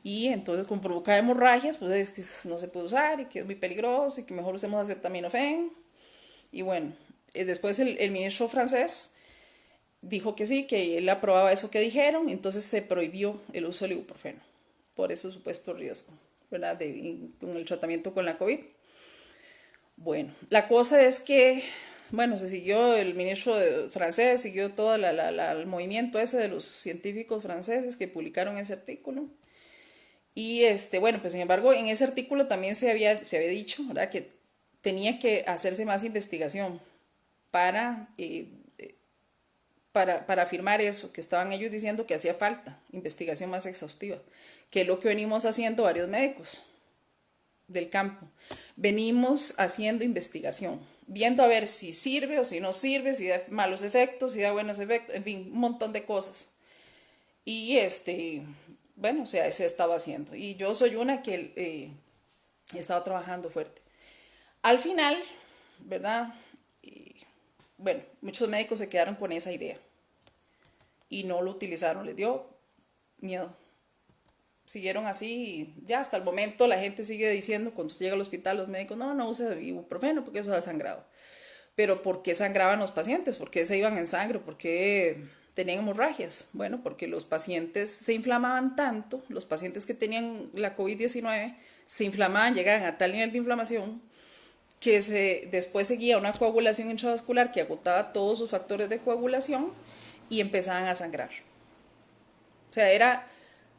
Y entonces, como provoca hemorragias, pues es que no se puede usar y que es muy peligroso y que mejor usemos acetaminofén. Y bueno, después el ministro francés dijo que sí, que él aprobaba eso que dijeron, entonces se prohibió el uso del ibuprofeno por ese supuesto riesgo, ¿verdad? Con el tratamiento con la COVID. Bueno, la cosa es que, bueno, se siguió el ministro francés, siguió todo el movimiento ese de los científicos franceses que publicaron ese artículo. Y bueno, pues sin embargo, en ese artículo también se había dicho, ¿verdad?, que tenía que hacerse más investigación para, para afirmar eso, que estaban ellos diciendo que hacía falta investigación más exhaustiva, que es lo que venimos haciendo varios médicos del campo. Venimos haciendo investigación, viendo a ver si sirve o si no sirve, si da malos efectos, si da buenos efectos, en fin, un montón de cosas. Y bueno, o sea, se estaba haciendo. Y yo soy una que he estado trabajando fuerte. Al final, ¿verdad? Bueno, muchos médicos se quedaron con esa idea y no lo utilizaron, les dio miedo. Siguieron así y ya hasta el momento la gente sigue diciendo, cuando llega al hospital, los médicos, no use ibuprofeno porque eso da sangrado. Pero ¿por qué sangraban los pacientes? ¿Por qué se iban en sangre? ¿Por qué tenían hemorragias? Bueno, porque los pacientes se inflamaban tanto, los pacientes que tenían la COVID-19 se inflamaban, llegaban a tal nivel de inflamación que después seguía una coagulación intravascular que agotaba todos sus factores de coagulación y empezaban a sangrar. O sea, era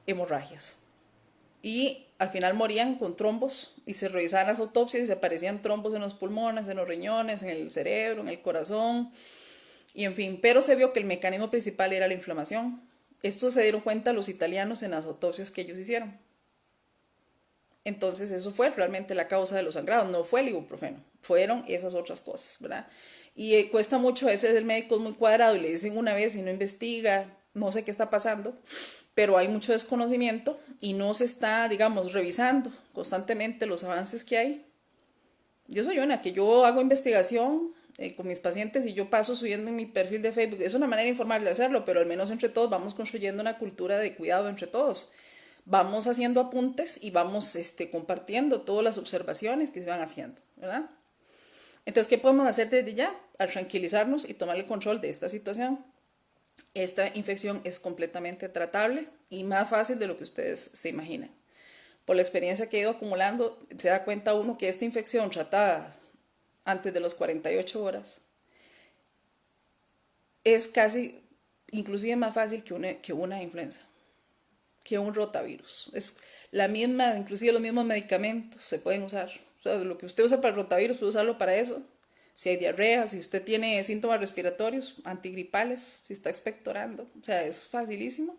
hemorragias. Y al final morían con trombos y se revisaban las autopsias y se aparecían trombos en los pulmones, en los riñones, en el cerebro, en el corazón y en fin, pero se vio que el mecanismo principal era la inflamación. Esto se dieron cuenta los italianos en las autopsias que ellos hicieron. Entonces eso fue realmente la causa de los sangrados, no fue el ibuprofeno, fueron esas otras cosas, ¿verdad? Y cuesta mucho, a veces el médico es muy cuadrado y le dicen una vez y no investiga, no sé qué está pasando, pero hay mucho desconocimiento y no se está, digamos, revisando constantemente los avances que hay. Yo soy una que yo hago investigación con mis pacientes y yo paso subiendo en mi perfil de Facebook. Es una manera informal de hacerlo, pero al menos entre todos vamos construyendo una cultura de cuidado entre todos. Vamos haciendo apuntes y vamos compartiendo todas las observaciones que se van haciendo, ¿verdad? Entonces, ¿qué podemos hacer desde ya? Al tranquilizarnos y tomar el control de esta situación. Esta infección es completamente tratable y más fácil de lo que ustedes se imaginan. Por la experiencia que he ido acumulando, se da cuenta uno que esta infección tratada antes de las 48 horas es casi, inclusive más fácil que una influenza, que un rotavirus. Es la misma, inclusive los mismos medicamentos se pueden usar. O sea, lo que usted usa para el rotavirus puede usarlo para eso. Si hay diarrea, si usted tiene síntomas respiratorios, antigripales, si está expectorando, o sea, es facilísimo.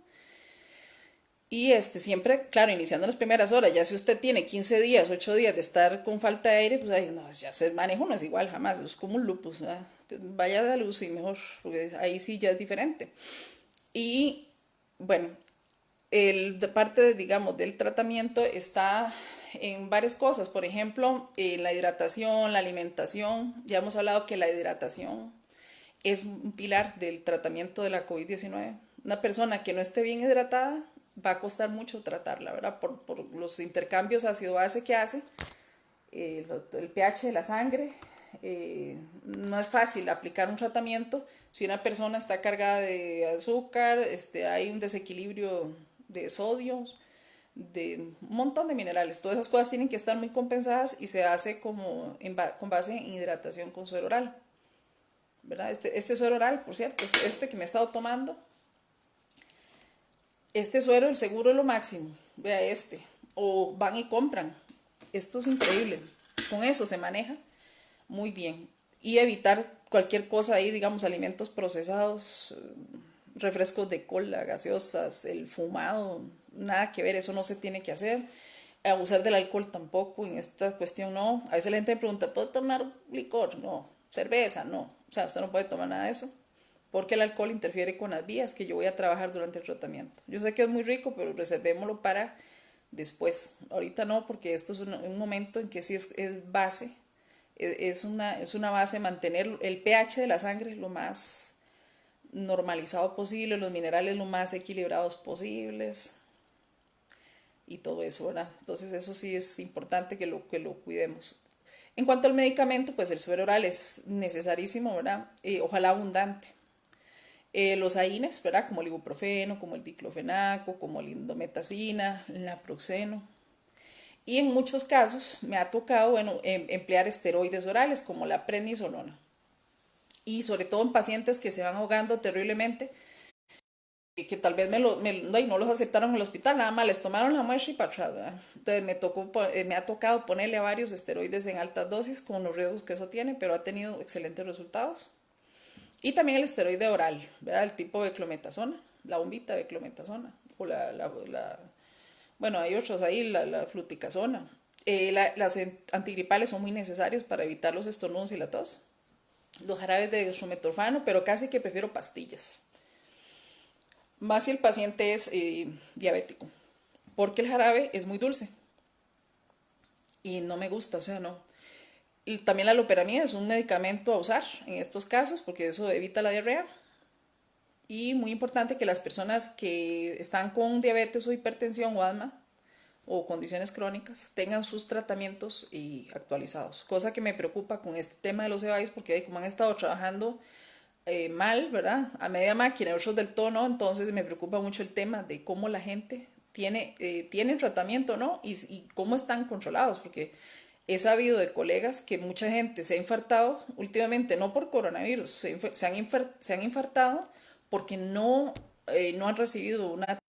Y siempre, claro, iniciando las primeras horas, ya si usted tiene 15 días, 8 días de estar con falta de aire, pues ay, no, ya se manejo no es igual jamás, es como un lupus, ¿verdad? Vaya de luz y mejor, porque ahí sí ya es diferente. Y bueno, de parte, digamos, del tratamiento está en varias cosas, por ejemplo, la hidratación, la alimentación, ya hemos hablado que la hidratación es un pilar del tratamiento de la COVID-19. Una persona que no esté bien hidratada va a costar mucho tratarla, ¿verdad? Por los intercambios ácido-base que hace, el pH de la sangre. No es fácil aplicar un tratamiento si una persona está cargada de azúcar, hay un desequilibrio de sodio, de un montón de minerales. Todas esas cosas tienen que estar muy compensadas y se hace como con base en hidratación con suero oral, ¿verdad? Este suero oral, por cierto, que me he estado tomando, este suero, el seguro es lo máximo, vea o van y compran, esto es increíble, con eso se maneja muy bien y evitar cualquier cosa ahí, digamos, alimentos procesados, refrescos de cola, gaseosas, el fumado, nada que ver, eso no se tiene que hacer. Abusar del alcohol tampoco, en esta cuestión no. A veces la gente me pregunta, ¿puedo tomar licor? No. Cerveza, no. O sea, usted no puede tomar nada de eso, porque el alcohol interfiere con las vías que yo voy a trabajar durante el tratamiento. Yo sé que es muy rico, pero reservémoslo para después. Ahorita no, porque esto es un momento en que sí es base, es una base mantener el pH de la sangre lo más normalizado posible, los minerales lo más equilibrados posibles y todo eso, ¿verdad? Entonces eso sí es importante que lo cuidemos. En cuanto al medicamento, pues el suero oral es necesarísimo, ¿verdad? Ojalá abundante. Los AINES, ¿verdad? Como el ibuprofeno, como el diclofenaco, como el indometacina, el naproxeno. Y en muchos casos me ha tocado, bueno, emplear esteroides orales como la prednisolona. Y sobre todo en pacientes que se van ahogando terriblemente, que tal vez no los aceptaron en el hospital, nada más les tomaron la muestra y para atrás, ¿verdad? Entonces me ha tocado ponerle a varios esteroides en altas dosis con los riesgos que eso tiene, pero ha tenido excelentes resultados. Y también el esteroide oral, ¿verdad? El tipo de clometasona, la bombita de clometasona, o bueno, hay otros ahí, la fluticasona. Las antigripales son muy necesarios para evitar los estornudos y la tos. Los jarabes de dextrometorfano, pero casi que prefiero pastillas. Más si el paciente es diabético, porque el jarabe es muy dulce y no me gusta, o sea, no. Y también la loperamida es un medicamento a usar en estos casos porque eso evita la diarrea. Y muy importante que las personas que están con diabetes o hipertensión o asma o condiciones crónicas tengan sus tratamientos actualizados. Cosa que me preocupa con este tema de los EVAIS porque como han estado trabajando mal, ¿verdad? A media máquina, otros del todo no, entonces me preocupa mucho el tema de cómo la gente tiene tratamiento, ¿no? Y cómo están controlados, porque he sabido de colegas que mucha gente se ha infartado últimamente, no por coronavirus, se han infartado porque no han recibido una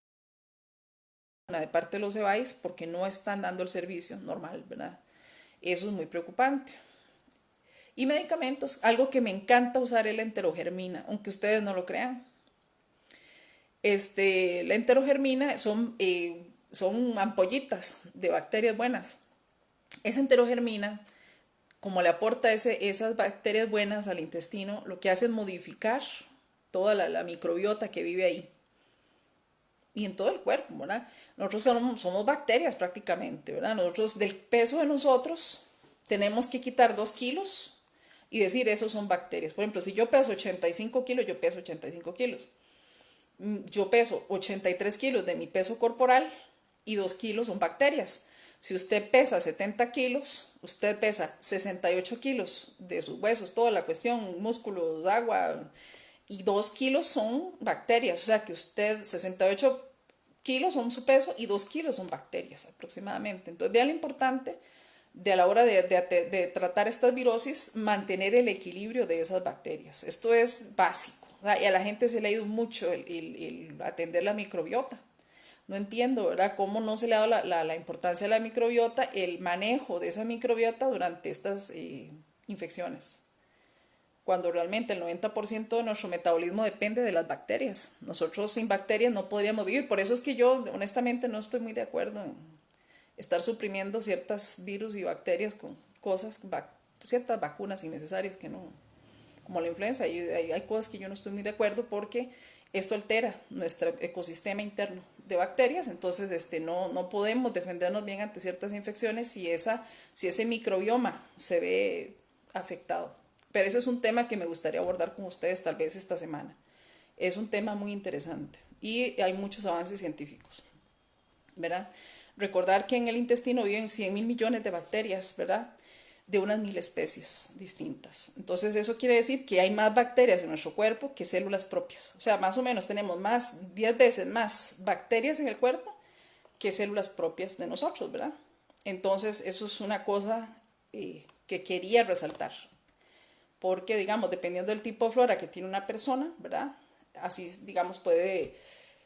de parte de los EBAIS porque no están dando el servicio normal, ¿verdad? Eso es muy preocupante. Y medicamentos, algo que me encanta usar es la enterogermina, aunque ustedes no lo crean. La enterogermina son ampollitas de bacterias buenas. Esa enterogermina, como le aporta esas bacterias buenas al intestino, lo que hace es modificar toda la microbiota que vive ahí y en todo el cuerpo, ¿verdad? Nosotros somos bacterias prácticamente, ¿verdad? Nosotros, del peso de nosotros, tenemos que quitar 2 kilos y decir, esos son bacterias. Por ejemplo, si yo peso 85 kilos, yo peso 85 kilos. Yo peso 83 kilos de mi peso corporal y 2 kilos son bacterias. Si usted pesa 70 kilos, usted pesa 68 kilos de sus huesos, toda la cuestión, músculos, agua, y 2 kilos son bacterias. O sea que usted 68 kilos son su peso y 2 kilos son bacterias aproximadamente. Entonces, vean lo importante de a la hora de tratar estas virosis, mantener el equilibrio de esas bacterias. Esto es básico. Y a la gente se le ha ido mucho el atender la microbiota. No entiendo, ¿verdad? Cómo no se le ha dado la importancia a la microbiota, el manejo de esa microbiota durante estas infecciones. Cuando realmente el 90% de nuestro metabolismo depende de las bacterias. Nosotros sin bacterias no podríamos vivir. Por eso es que yo honestamente no estoy muy de acuerdo en estar suprimiendo ciertas virus y bacterias con cosas, ciertas vacunas innecesarias que no, como la influenza, y hay cosas que yo no estoy muy de acuerdo porque esto altera nuestro ecosistema interno de bacterias, entonces no podemos defendernos bien ante ciertas infecciones si ese microbioma se ve afectado. Pero ese es un tema que me gustaría abordar con ustedes tal vez esta semana. Es un tema muy interesante y hay muchos avances científicos, ¿verdad? Recordar que en el intestino viven 100.000 millones de bacterias, ¿verdad? De unas 1.000 especies distintas. Entonces eso quiere decir que hay más bacterias en nuestro cuerpo que células propias. O sea, más o menos tenemos 10 veces más bacterias en el cuerpo que células propias de nosotros, ¿verdad? Entonces eso es una cosa que quería resaltar. Porque, digamos, dependiendo del tipo de flora que tiene una persona, ¿verdad? Así, digamos, puede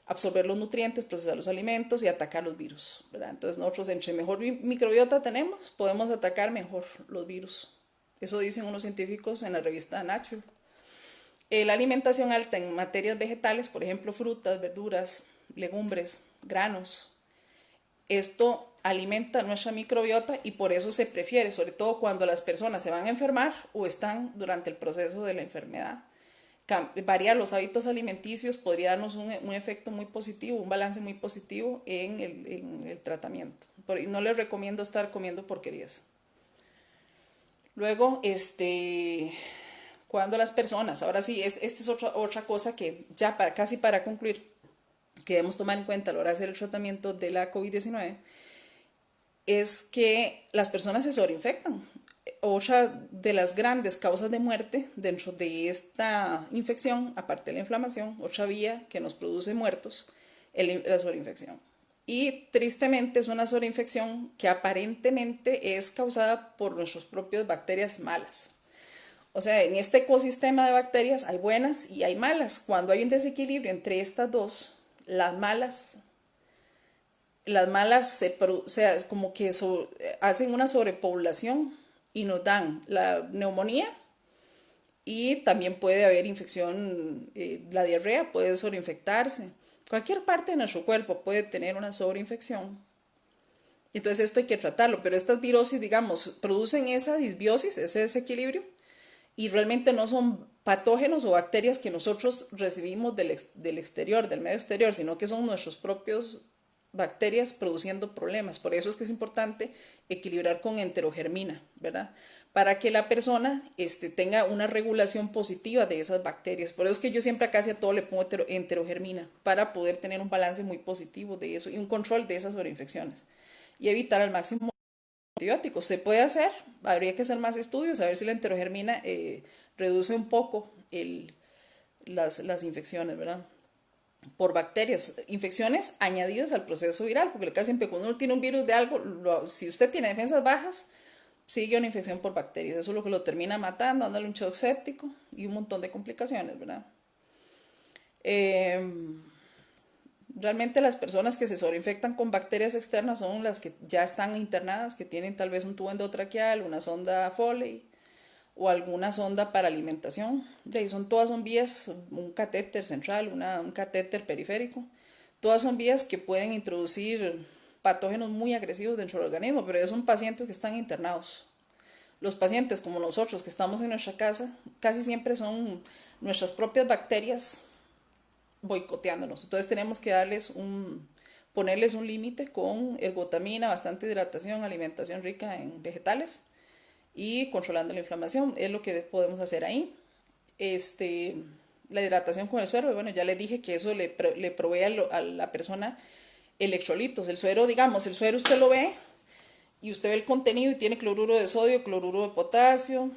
absorber los nutrientes, procesar los alimentos y atacar los virus, ¿verdad? Entonces nosotros entre mejor microbiota tenemos, podemos atacar mejor los virus. Eso dicen unos científicos en la revista Nature. La alimentación alta en materias vegetales, por ejemplo, frutas, verduras, legumbres, granos, esto alimenta nuestra microbiota y por eso se prefiere, sobre todo cuando las personas se van a enfermar o están durante el proceso de la enfermedad. Variar los hábitos alimenticios podría darnos un efecto muy positivo, un balance muy positivo en el tratamiento. No les recomiendo estar comiendo porquerías. Luego, cuando las personas, ahora sí, esta es otra cosa que ya casi para concluir, que debemos tomar en cuenta a la hora de hacer el tratamiento de la COVID-19, es que las personas se sobreinfectan. Otra de las grandes causas de muerte dentro de esta infección, aparte de la inflamación, otra vía que nos produce muertos, la sobreinfección. Y tristemente es una sobreinfección que aparentemente es causada por nuestras propias bacterias malas. O sea, en este ecosistema de bacterias hay buenas y hay malas. Cuando hay un desequilibrio entre estas dos, las malas como que hacen una sobrepoblación y nos dan la neumonía y también puede haber infección, la diarrea puede sobreinfectarse. Cualquier parte de nuestro cuerpo puede tener una sobreinfección. Entonces esto hay que tratarlo, pero estas virosis, digamos, producen esa disbiosis, ese desequilibrio, y realmente no son patógenos o bacterias que nosotros recibimos del exterior, del medio exterior, sino que son nuestros propios bacterias produciendo problemas. Por eso es que es importante equilibrar con enterogermina, ¿verdad? Para que la persona tenga una regulación positiva de esas bacterias. Por eso es que yo siempre casi a todo le pongo enterogermina, para poder tener un balance muy positivo de eso y un control de esas sobreinfecciones y evitar al máximo antibióticos. Se puede hacer, habría que hacer más estudios, a ver si la enterogermina reduce un poco las infecciones, ¿verdad? Por bacterias, infecciones añadidas al proceso viral, porque casi siempre cuando uno tiene un virus de algo, si usted tiene defensas bajas, sigue una infección por bacterias. Eso es lo que lo termina matando, dándole un shock séptico y un montón de complicaciones, ¿verdad? Realmente las personas que se sobreinfectan con bacterias externas son las que ya están internadas, que tienen tal vez un tubo endotraqueal, una sonda Foley o alguna sonda para alimentación. De ahí todas son vías, un catéter central, un catéter periférico. Todas son vías que pueden introducir patógenos muy agresivos dentro del organismo, pero ellos son pacientes que están internados. Los pacientes como nosotros que estamos en nuestra casa, casi siempre son nuestras propias bacterias boicoteándonos. Entonces tenemos que ponerles un límite con ergotamina, bastante hidratación, alimentación rica en vegetales y controlando la inflamación. Es lo que podemos hacer ahí. La hidratación con el suero, bueno, ya les dije que eso le provee a la persona electrolitos. El suero, digamos, el suero usted lo ve y usted ve el contenido y tiene cloruro de sodio, cloruro de potasio,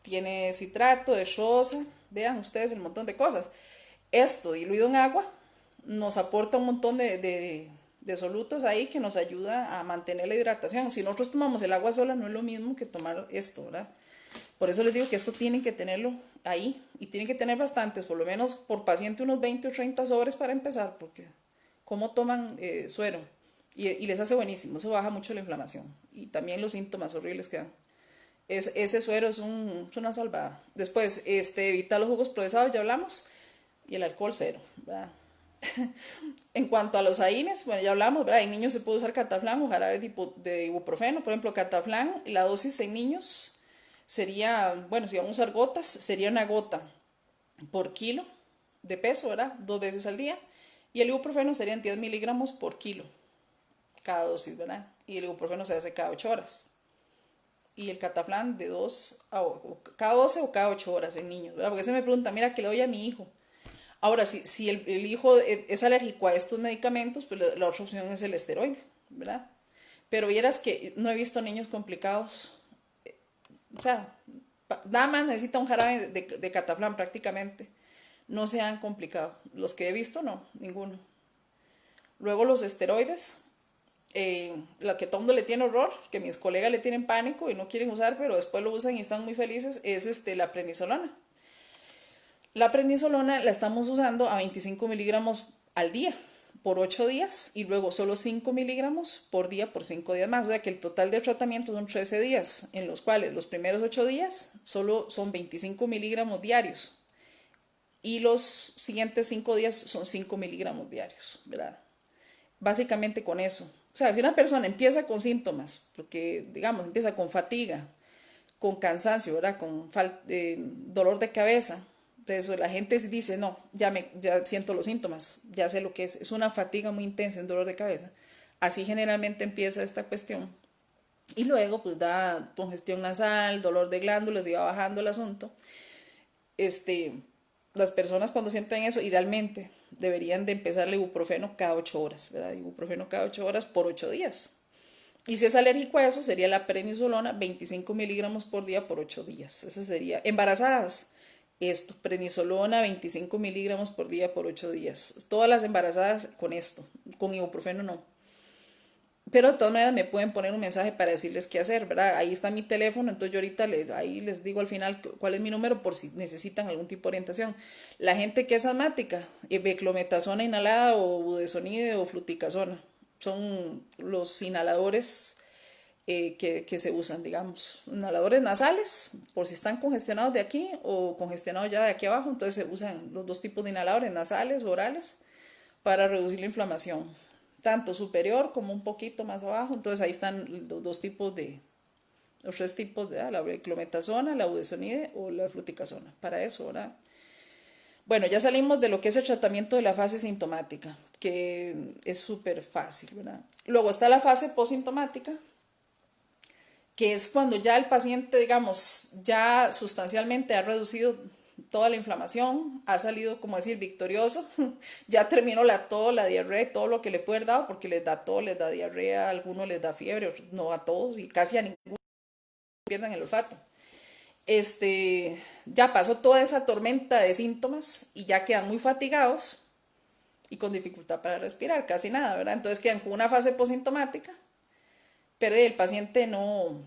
tiene citrato de sosa, vean ustedes el montón de cosas. Esto diluido en agua nos aporta un montón de solutos ahí que nos ayuda a mantener la hidratación. Si nosotros tomamos el agua sola no es lo mismo que tomar esto, ¿verdad? Por eso les digo que esto tienen que tenerlo ahí y tienen que tener bastantes, por lo menos por paciente unos 20 o 30 sobres para empezar, porque cómo toman suero y les hace buenísimo, eso baja mucho la inflamación y también los síntomas horribles que dan. Ese suero es una salvada. Después, evitar los jugos procesados, ya hablamos, y el alcohol cero, ¿verdad? En cuanto a los AINES, bueno, ya hablamos, ¿verdad? En niños se puede usar cataflán o jarabe de ibuprofeno, por ejemplo, cataflán, la dosis en niños sería, bueno, si vamos a usar gotas, sería una gota por kilo de peso, ¿verdad? 2 veces al día. Y el ibuprofeno serían 10 miligramos por kilo, cada dosis, ¿verdad? Y el ibuprofeno se hace cada 8 horas. Y el cataflán de cada 12 o cada 8 horas en niños, ¿verdad? Porque se me pregunta, mira, ¿qué le doy a mi hijo? Ahora, si el hijo es alérgico a estos medicamentos, pues la otra opción es el esteroide, ¿verdad? Pero vieras que no he visto niños complicados. O sea, nada más necesita un jarabe de cataflán prácticamente. No se han complicado. Los que he visto, no, ninguno. Luego los esteroides, lo que todo mundo le tiene horror, que mis colegas le tienen pánico y no quieren usar, pero después lo usan y están muy felices, es la prednisolona. La prednisolona la estamos usando a 25 miligramos al día por 8 días y luego solo 5 miligramos por día por 5 días más. O sea que el total de tratamiento son 13 días, en los cuales los primeros 8 días solo son 25 miligramos diarios y los siguientes 5 días son 5 miligramos diarios, ¿verdad? Básicamente con eso. O sea, si una persona empieza con síntomas, porque digamos empieza con fatiga, con cansancio, ¿verdad? Con dolor de cabeza. Entonces la gente dice, no, ya siento los síntomas, ya sé lo que es una fatiga muy intensa, un dolor de cabeza. Así generalmente empieza esta cuestión. Y luego pues da congestión nasal, dolor de glándulas y va bajando el asunto. Las personas cuando sienten eso, idealmente deberían de empezar el ibuprofeno cada 8 horas, ¿verdad? Ibuprofeno cada 8 horas por 8 días. Y si es alérgico a eso, sería la prednisolona, 25 miligramos por día por 8 días. Eso sería. Embarazadas, esto, prednisolona, 25 miligramos por día por 8 días. Todas las embarazadas con esto, con ibuprofeno no. Pero de todas maneras me pueden poner un mensaje para decirles qué hacer, ¿verdad? Ahí está mi teléfono, entonces yo ahorita ahí les digo al final cuál es mi número por si necesitan algún tipo de orientación. La gente que es asmática, beclometasona inhalada o budesonide o fluticasona, son los inhaladores que se usan, digamos. Inhaladores nasales, por si están congestionados de aquí o congestionados ya de aquí abajo, entonces se usan los dos tipos de inhaladores, nasales o orales, para reducir la inflamación, tanto superior como un poquito más abajo. Entonces ahí están los 3 tipos de la beclometasona, la budesonide o la fluticasona, para eso, ¿verdad? Bueno, ya salimos de lo que es el tratamiento de la fase sintomática, que es súper fácil, ¿verdad? Luego está la fase posintomática, que es cuando ya el paciente, digamos, ya sustancialmente ha reducido toda la inflamación, ha salido, como decir, victorioso, ya terminó la diarrea y todo lo que le puede haber dado, porque les da todo, les da diarrea, a algunos les da fiebre, otros no a todos y casi a ninguno pierdan el olfato. Ya pasó toda esa tormenta de síntomas y ya quedan muy fatigados y con dificultad para respirar, casi nada, ¿verdad? Entonces quedan con una fase posintomática, pero el paciente no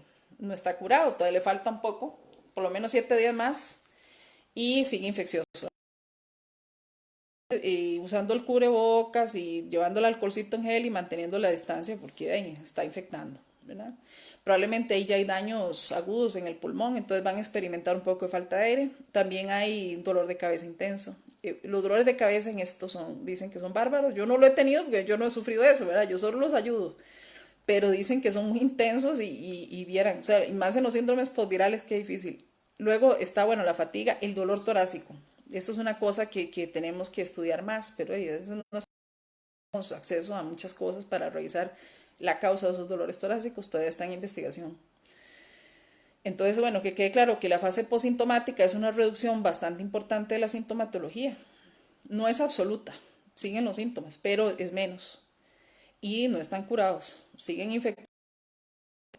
está curado, todavía le falta un poco, por lo menos 7 días más, y sigue infeccioso. usando el cubrebocas y llevando el alcoholcito en gel y manteniendo la distancia porque ahí está infectando, ¿verdad? Probablemente ahí ya hay daños agudos en el pulmón, entonces van a experimentar un poco de falta de aire. También hay dolor de cabeza intenso. Los dolores de cabeza en esto dicen que son bárbaros. Yo no lo he tenido porque yo no he sufrido eso, ¿verdad? Yo solo los ayudo. Pero dicen que son muy intensos y vieran, o sea, y más en los síndromes posvirales, que difícil. Luego está, bueno, la fatiga, el dolor torácico. Eso es una cosa que tenemos que estudiar más, pero eso no tenemos acceso a muchas cosas para revisar la causa de esos dolores torácicos, todavía está en investigación. Entonces, bueno, que quede claro que la fase posintomática es una reducción bastante importante de la sintomatología. No es absoluta, siguen los síntomas, pero es menos. Y no están curados, siguen infectados,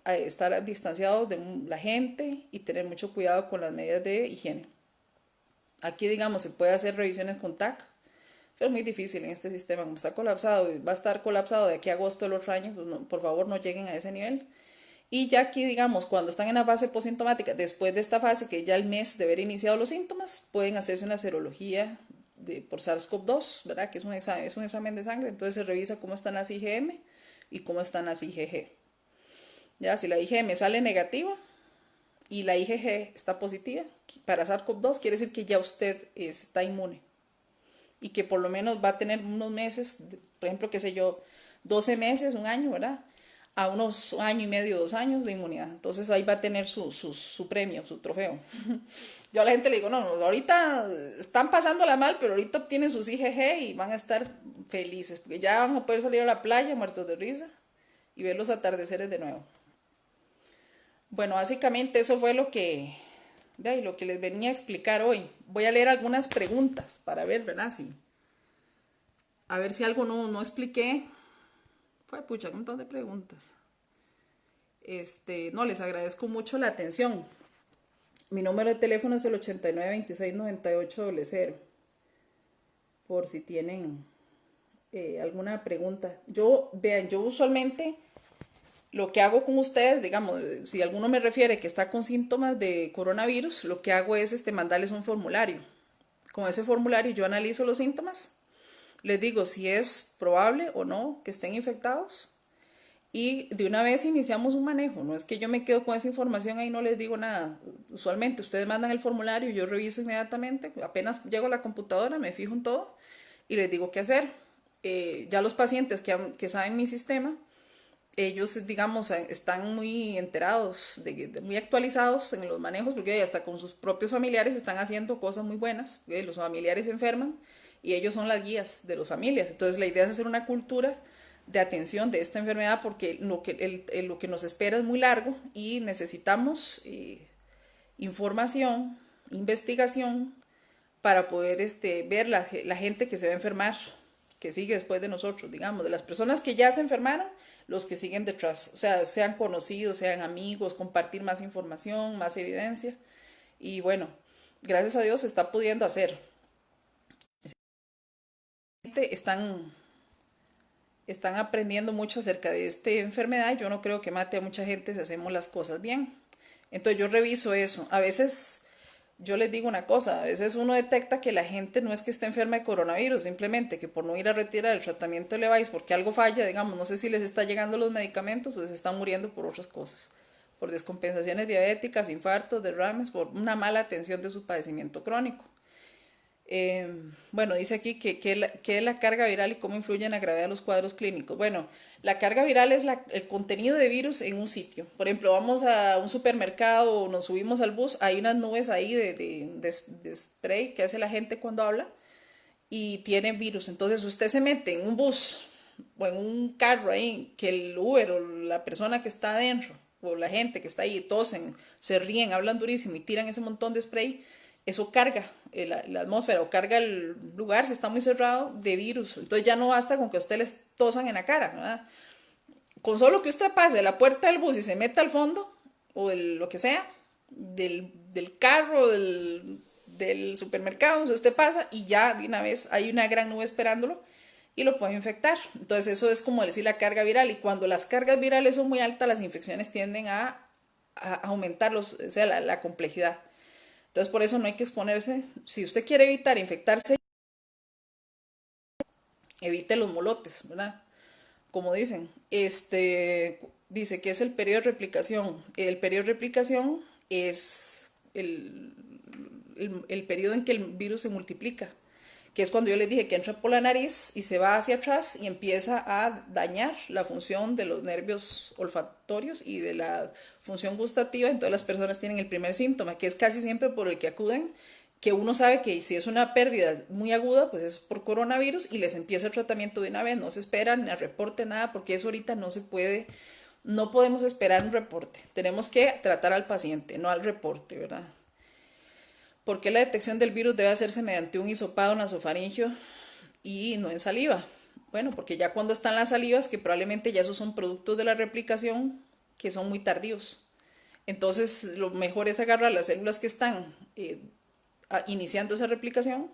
a estar distanciados de la gente y tener mucho cuidado con las medidas de higiene. Aquí, digamos, se puede hacer revisiones con TAC, pero es muy difícil en este sistema, como está colapsado y va a estar colapsado de aquí a agosto del otro año, pues no, por favor no lleguen a ese nivel. Y ya aquí, digamos, cuando están en la fase posintomática, después de esta fase, que ya el mes de haber iniciado los síntomas, pueden hacerse una serología por SARS-CoV-2, ¿verdad? Que es un examen de sangre, entonces se revisa cómo están las IgM y cómo están las IgG. Ya, si la IgM sale negativa y la IgG está positiva para SARS-CoV-2, quiere decir que ya usted está inmune y que por lo menos va a tener unos meses, por ejemplo, qué sé yo, 12 meses, un año, ¿verdad? A unos año y medio, 2 años de inmunidad. Entonces ahí va a tener su premio, su trofeo. Yo a la gente le digo, no, no, ahorita están pasándola mal, pero ahorita obtienen sus IgG y van a estar felices, porque ya van a poder salir a la playa muertos de risa y ver los atardeceres de nuevo. Bueno, básicamente eso fue lo que les venía a explicar hoy. Voy a leer algunas preguntas para ver, ¿verdad? A ver si algo no expliqué. Fue pucha, un montón de preguntas. No, les agradezco mucho la atención. Mi número de teléfono es el 89269800, por si tienen alguna pregunta. Vean, yo usualmente lo que hago con ustedes, digamos, si alguno me refiere que está con síntomas de coronavirus, lo que hago es mandarles un formulario. Con ese formulario yo analizo los síntomas, les digo si es probable o no que estén infectados y de una vez iniciamos un manejo. No es que yo me quedo con esa información ahí y no les digo nada. Usualmente ustedes mandan el formulario, yo reviso inmediatamente, apenas llego a la computadora, me fijo en todo y les digo qué hacer. Ya los pacientes que saben mi sistema, ellos, digamos, están muy enterados, muy actualizados en los manejos, porque hasta con sus propios familiares están haciendo cosas muy buenas, los familiares se enferman y ellos son las guías de las familias. Entonces la idea es hacer una cultura de atención de esta enfermedad porque lo que nos espera es muy largo y necesitamos información, investigación para poder ver la gente que se va a enfermar, que sigue después de nosotros, digamos, de las personas que ya se enfermaron, los que siguen detrás, o sea, sean conocidos, sean amigos, compartir más información, más evidencia. Y bueno, gracias a Dios se está pudiendo hacer. Están aprendiendo mucho acerca de esta enfermedad. Yo no creo que mate a mucha gente si hacemos las cosas bien. Entonces yo reviso eso. A veces yo les digo una cosa, a veces uno detecta que la gente no es que esté enferma de coronavirus, simplemente que por no ir a retirar el tratamiento de Levi's, porque algo falla, digamos, no sé si les está llegando los medicamentos, pues están muriendo por otras cosas, por descompensaciones diabéticas, infartos, derrames, por una mala atención de su padecimiento crónico. Bueno, dice aquí que es la carga viral y cómo influye en la gravedad de los cuadros clínicos. Bueno, la carga viral es el contenido de virus en un sitio. Por ejemplo, vamos a un supermercado o nos subimos al bus, hay unas nubes ahí de spray que hace la gente cuando habla y tiene virus. Entonces usted se mete en un bus o en un carro ahí, que el Uber o la persona que está adentro o la gente que está ahí tosen, se ríen, hablan durísimo y tiran ese montón de spray, eso carga la atmósfera o carga el lugar, si está muy cerrado, de virus. Entonces ya no basta con que a usted les tosan en la cara, ¿verdad? Con solo que usted pase la puerta del bus y se meta al fondo, o lo que sea, del carro, del supermercado, usted pasa y ya de una vez hay una gran nube esperándolo y lo puede infectar. Entonces eso es como decir la carga viral, y cuando las cargas virales son muy altas, las infecciones tienden a aumentar o sea, la complejidad. Entonces por eso no hay que exponerse. Si usted quiere evitar infectarse evite los molotes, ¿verdad? Como dicen, dice que es el periodo de replicación. El periodo de replicación es el periodo en que el virus se multiplica, que es cuando yo les dije que entra por la nariz y se va hacia atrás y empieza a dañar la función de los nervios olfatorios y de la función gustativa. Entonces las personas tienen el primer síntoma, que es casi siempre por el que acuden, que uno sabe que si es una pérdida muy aguda, pues es por coronavirus y les empieza el tratamiento de una vez, no se esperan ni a reporte nada, porque eso ahorita no se puede, no podemos esperar un reporte, tenemos que tratar al paciente, no al reporte, ¿verdad? ¿Por qué la detección del virus debe hacerse mediante un hisopado nasofaringio y no en saliva? Bueno, porque ya cuando están las salivas, que probablemente ya esos son productos de la replicación, que son muy tardíos. Entonces, lo mejor es agarrar las células que están iniciando esa replicación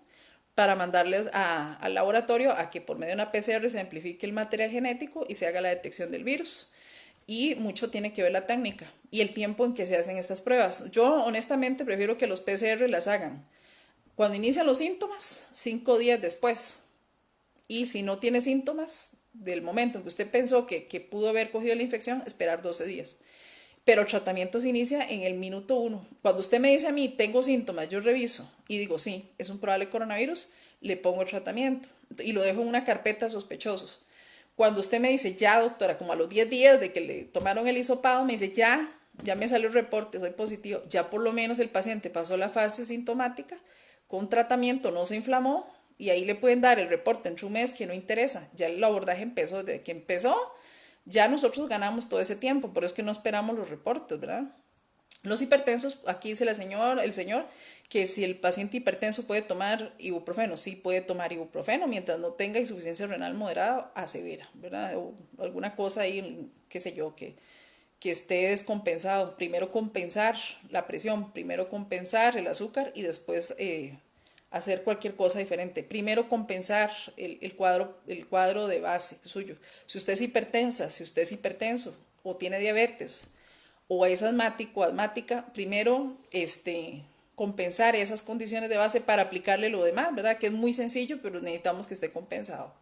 para mandarles al laboratorio a que por medio de una PCR se amplifique el material genético y se haga la detección del virus. Y mucho tiene que ver la técnica y el tiempo en que se hacen estas pruebas. Yo honestamente prefiero que los PCR las hagan cuando inician los síntomas, 5 días después. Y si no tiene síntomas, del momento en que usted pensó que pudo haber cogido la infección, esperar 12 días. Pero el tratamiento se inicia en el minuto 1. Cuando usted me dice a mí, tengo síntomas, yo reviso y digo, sí, es un probable coronavirus, le pongo el tratamiento y lo dejo en una carpeta de sospechosos. Cuando usted me dice, ya doctora, como a los 10 días de que le tomaron el hisopado, me dice, ya me salió el reporte, soy positivo, ya por lo menos el paciente pasó la fase sintomática, con tratamiento no se inflamó y ahí le pueden dar el reporte en un mes que no interesa, ya el abordaje empezó, desde que empezó, ya nosotros ganamos todo ese tiempo, por eso es que no esperamos los reportes, ¿verdad? Los hipertensos, aquí dice el señor que si el paciente hipertenso puede tomar ibuprofeno, sí puede tomar ibuprofeno mientras no tenga insuficiencia renal moderada a severa, ¿verdad? O alguna cosa ahí, qué sé yo, que esté descompensado. Primero compensar la presión, primero compensar el azúcar y después hacer cualquier cosa diferente. Primero compensar el cuadro de base suyo. Si usted es hipertensa, si usted es hipertenso o tiene diabetes, o es asmático o asmática, primero compensar esas condiciones de base para aplicarle lo demás, ¿verdad? Que es muy sencillo, pero necesitamos que esté compensado.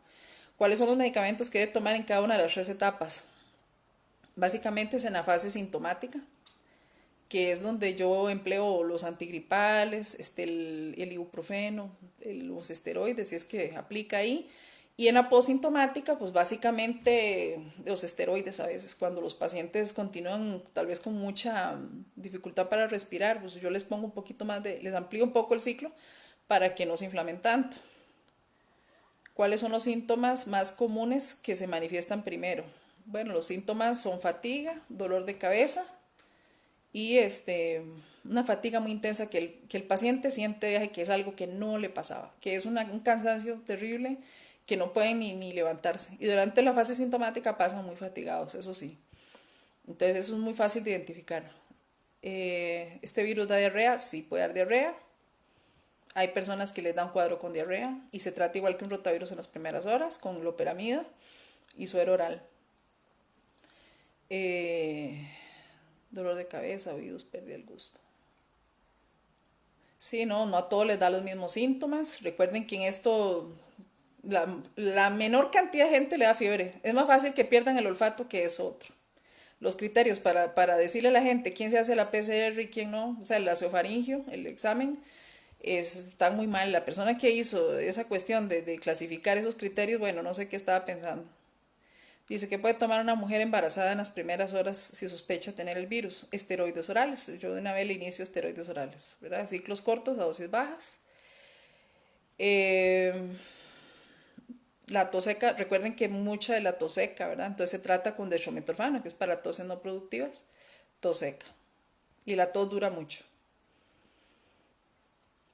¿Cuáles son los medicamentos que debe tomar en cada una de las 3 etapas? Básicamente es en la fase sintomática, que es donde yo empleo los antigripales, el ibuprofeno, los esteroides, si es que aplica ahí. Y en la posintomática, pues básicamente los esteroides a veces, cuando los pacientes continúan tal vez con mucha dificultad para respirar, pues yo les pongo un poquito más les amplío un poco el ciclo para que no se inflamen tanto. ¿Cuáles son los síntomas más comunes que se manifiestan primero? Bueno, los síntomas son fatiga, dolor de cabeza y una fatiga muy intensa que el paciente siente que es algo que no le pasaba, que es un cansancio terrible, que no pueden ni levantarse. Y durante la fase sintomática pasan muy fatigados, eso sí. Entonces eso es muy fácil de identificar. ¿Este virus da diarrea? Sí, puede dar diarrea. Hay personas que les dan cuadro con diarrea y se trata igual que un rotavirus en las primeras horas, con loperamida y suero oral. Dolor de cabeza, oídos, pérdida del gusto. Sí, no a todos les da los mismos síntomas. Recuerden que en esto la menor cantidad de gente le da fiebre. Es más fácil que pierdan el olfato que es otro. Los criterios para decirle a la gente quién se hace la PCR y quién no, o sea, el nasofaringio, el examen, está muy mal. La persona que hizo esa cuestión de clasificar esos criterios, bueno, no sé qué estaba pensando. Dice que puede tomar una mujer embarazada en las primeras horas si sospecha tener el virus. Esteroides orales. Yo de una vez le inicio esteroides orales, ¿verdad? Ciclos cortos a dosis bajas. La tos seca, recuerden que mucha de la tos seca, ¿verdad? Entonces se trata con dextrometorfano, que es para toses no productivas, tos seca. Y la tos dura mucho.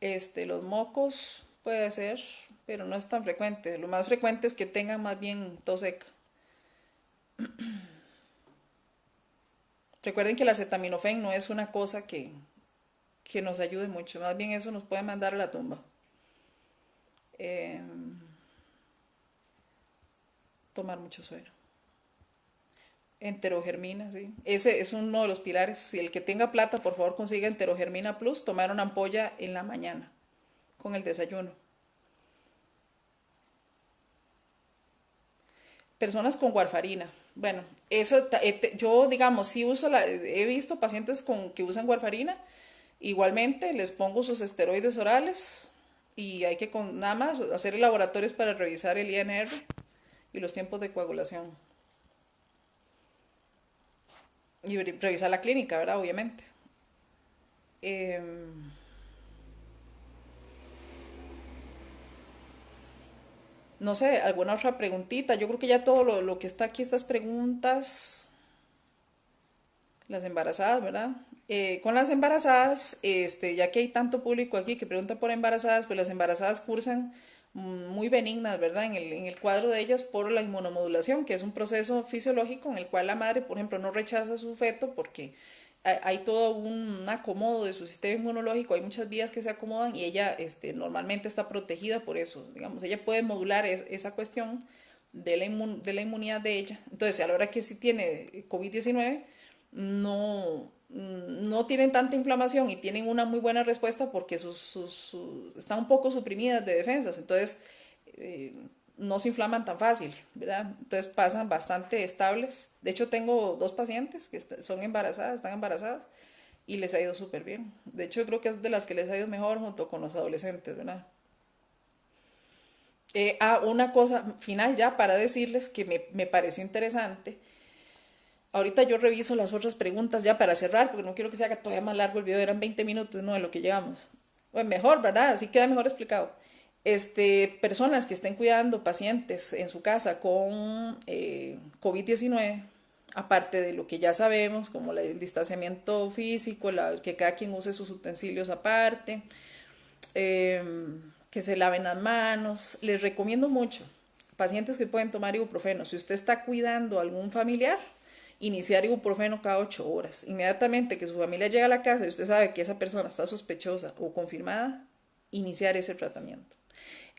Los mocos puede ser, pero no es tan frecuente. Lo más frecuente es que tengan más bien tos seca. Recuerden que el acetaminofén no es una cosa que nos ayude mucho, más bien eso nos puede mandar a la tumba. Tomar mucho suero. Enterogermina, sí. Ese es uno de los pilares. Si el que tenga plata, por favor consiga Enterogermina Plus, tomar una ampolla en la mañana con el desayuno. Personas con warfarina. Bueno, eso yo digamos, sí uso he visto pacientes que usan warfarina. Igualmente les pongo sus esteroides orales y hay que nada más hacer laboratorios para revisar el INR y los tiempos de coagulación. Y revisar la clínica, ¿verdad? Obviamente. Em, no sé, alguna otra preguntita. Yo creo que ya todo lo que está aquí, estas preguntas, las embarazadas, ¿verdad? Con las embarazadas, ya que hay tanto público aquí que pregunta por embarazadas, pues las embarazadas cursan muy benignas, ¿verdad? En el cuadro de ellas por la inmunomodulación, que es un proceso fisiológico en el cual la madre, por ejemplo, no rechaza a su feto porque hay todo un acomodo de su sistema inmunológico, hay muchas vías que se acomodan y ella normalmente está protegida por eso, digamos, ella puede modular esa cuestión de la inmunidad de ella. Entonces, a la hora que sí tiene COVID-19, no tienen tanta inflamación y tienen una muy buena respuesta porque están un poco suprimidas de defensas, entonces eh, no se inflaman tan fácil, ¿verdad? Entonces pasan bastante estables. De hecho, tengo dos pacientes que son embarazadas, están embarazadas y les ha ido súper bien. De hecho, yo creo que es de las que les ha ido mejor junto con los adolescentes, ¿verdad? Una cosa final ya para decirles que me pareció interesante. Ahorita yo reviso las otras preguntas ya para cerrar, porque no quiero que se haga todavía más largo el video, eran 20 minutos, no de lo que llevamos. Pues mejor, ¿verdad? Así queda mejor explicado. Personas que estén cuidando pacientes en su casa con COVID-19, aparte de lo que ya sabemos, como el distanciamiento físico, que cada quien use sus utensilios aparte, eh, que se laven las manos, les recomiendo mucho, pacientes que pueden tomar ibuprofeno, si usted está cuidando a algún familiar, iniciar ibuprofeno cada 8 horas. Inmediatamente que su familia llega a la casa y usted sabe que esa persona está sospechosa o confirmada, iniciar ese tratamiento.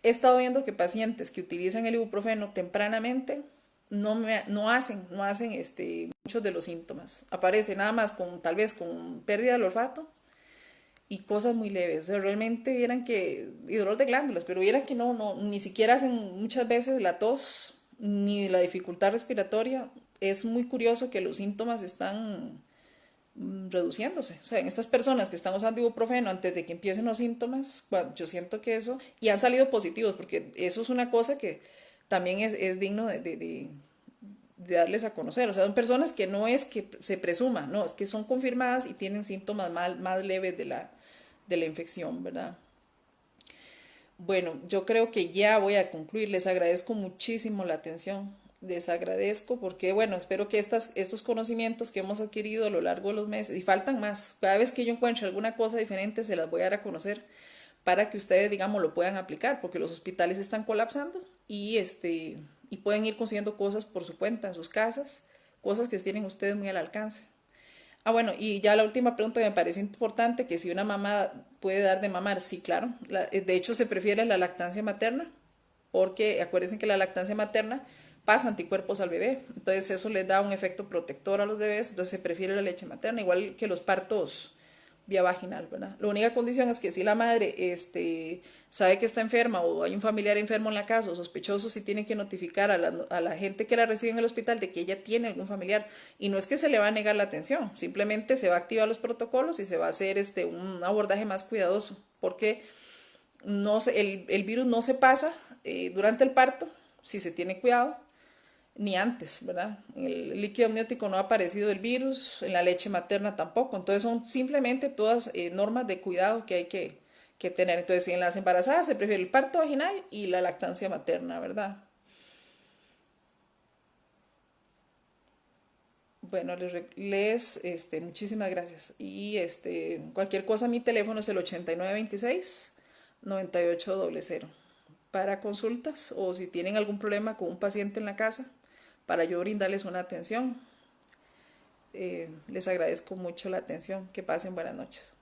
He estado viendo que pacientes que utilizan el ibuprofeno tempranamente no hacen muchos de los síntomas. Aparece nada más tal vez con pérdida del olfato y cosas muy leves. O sea, realmente vieran y dolor de glándulas, pero vieran que ni siquiera hacen muchas veces la tos ni la dificultad respiratoria. Es muy curioso que los síntomas están reduciéndose. O sea, en estas personas que están usando ibuprofeno antes de que empiecen los síntomas, bueno, yo siento que eso, y han salido positivos, porque eso es una cosa que también es digno de darles a conocer. O sea, son personas que no es que se presuma, no, es que son confirmadas y tienen síntomas más leves de la infección, ¿verdad? Bueno, yo creo que ya voy a concluir. Les agradezco muchísimo la atención. Les agradezco porque, bueno, espero que estos conocimientos que hemos adquirido a lo largo de los meses, y faltan más, cada vez que yo encuentre alguna cosa diferente, se las voy a dar a conocer para que ustedes, digamos, lo puedan aplicar, porque los hospitales están colapsando y pueden ir consiguiendo cosas por su cuenta en sus casas, cosas que tienen ustedes muy al alcance. Bueno, y ya la última pregunta que me pareció importante, que si una mamá puede dar de mamar, sí, claro. De hecho, se prefiere la lactancia materna, porque acuérdense que la lactancia materna pasa anticuerpos al bebé, entonces eso les da un efecto protector a los bebés, entonces se prefiere la leche materna, igual que los partos vía vaginal, ¿verdad? La única condición es que si la madre sabe que está enferma o hay un familiar enfermo en la casa o sospechoso, sí tiene que notificar a la gente que la recibe en el hospital de que ella tiene algún familiar. Y no es que se le va a negar la atención, simplemente se va a activar los protocolos y se va a hacer un abordaje más cuidadoso, porque el virus no se pasa durante el parto, si se tiene cuidado, ni antes, ¿verdad? En el líquido amniótico no ha aparecido el virus, en la leche materna tampoco. Entonces son simplemente todas normas de cuidado que hay que tener. Entonces en las embarazadas se prefiere el parto vaginal y la lactancia materna, ¿verdad? Bueno, muchísimas gracias. Y cualquier cosa, mi teléfono es el 8926-9800 para consultas o si tienen algún problema con un paciente en la casa, para yo brindarles una atención. Les agradezco mucho la atención. Que pasen buenas noches.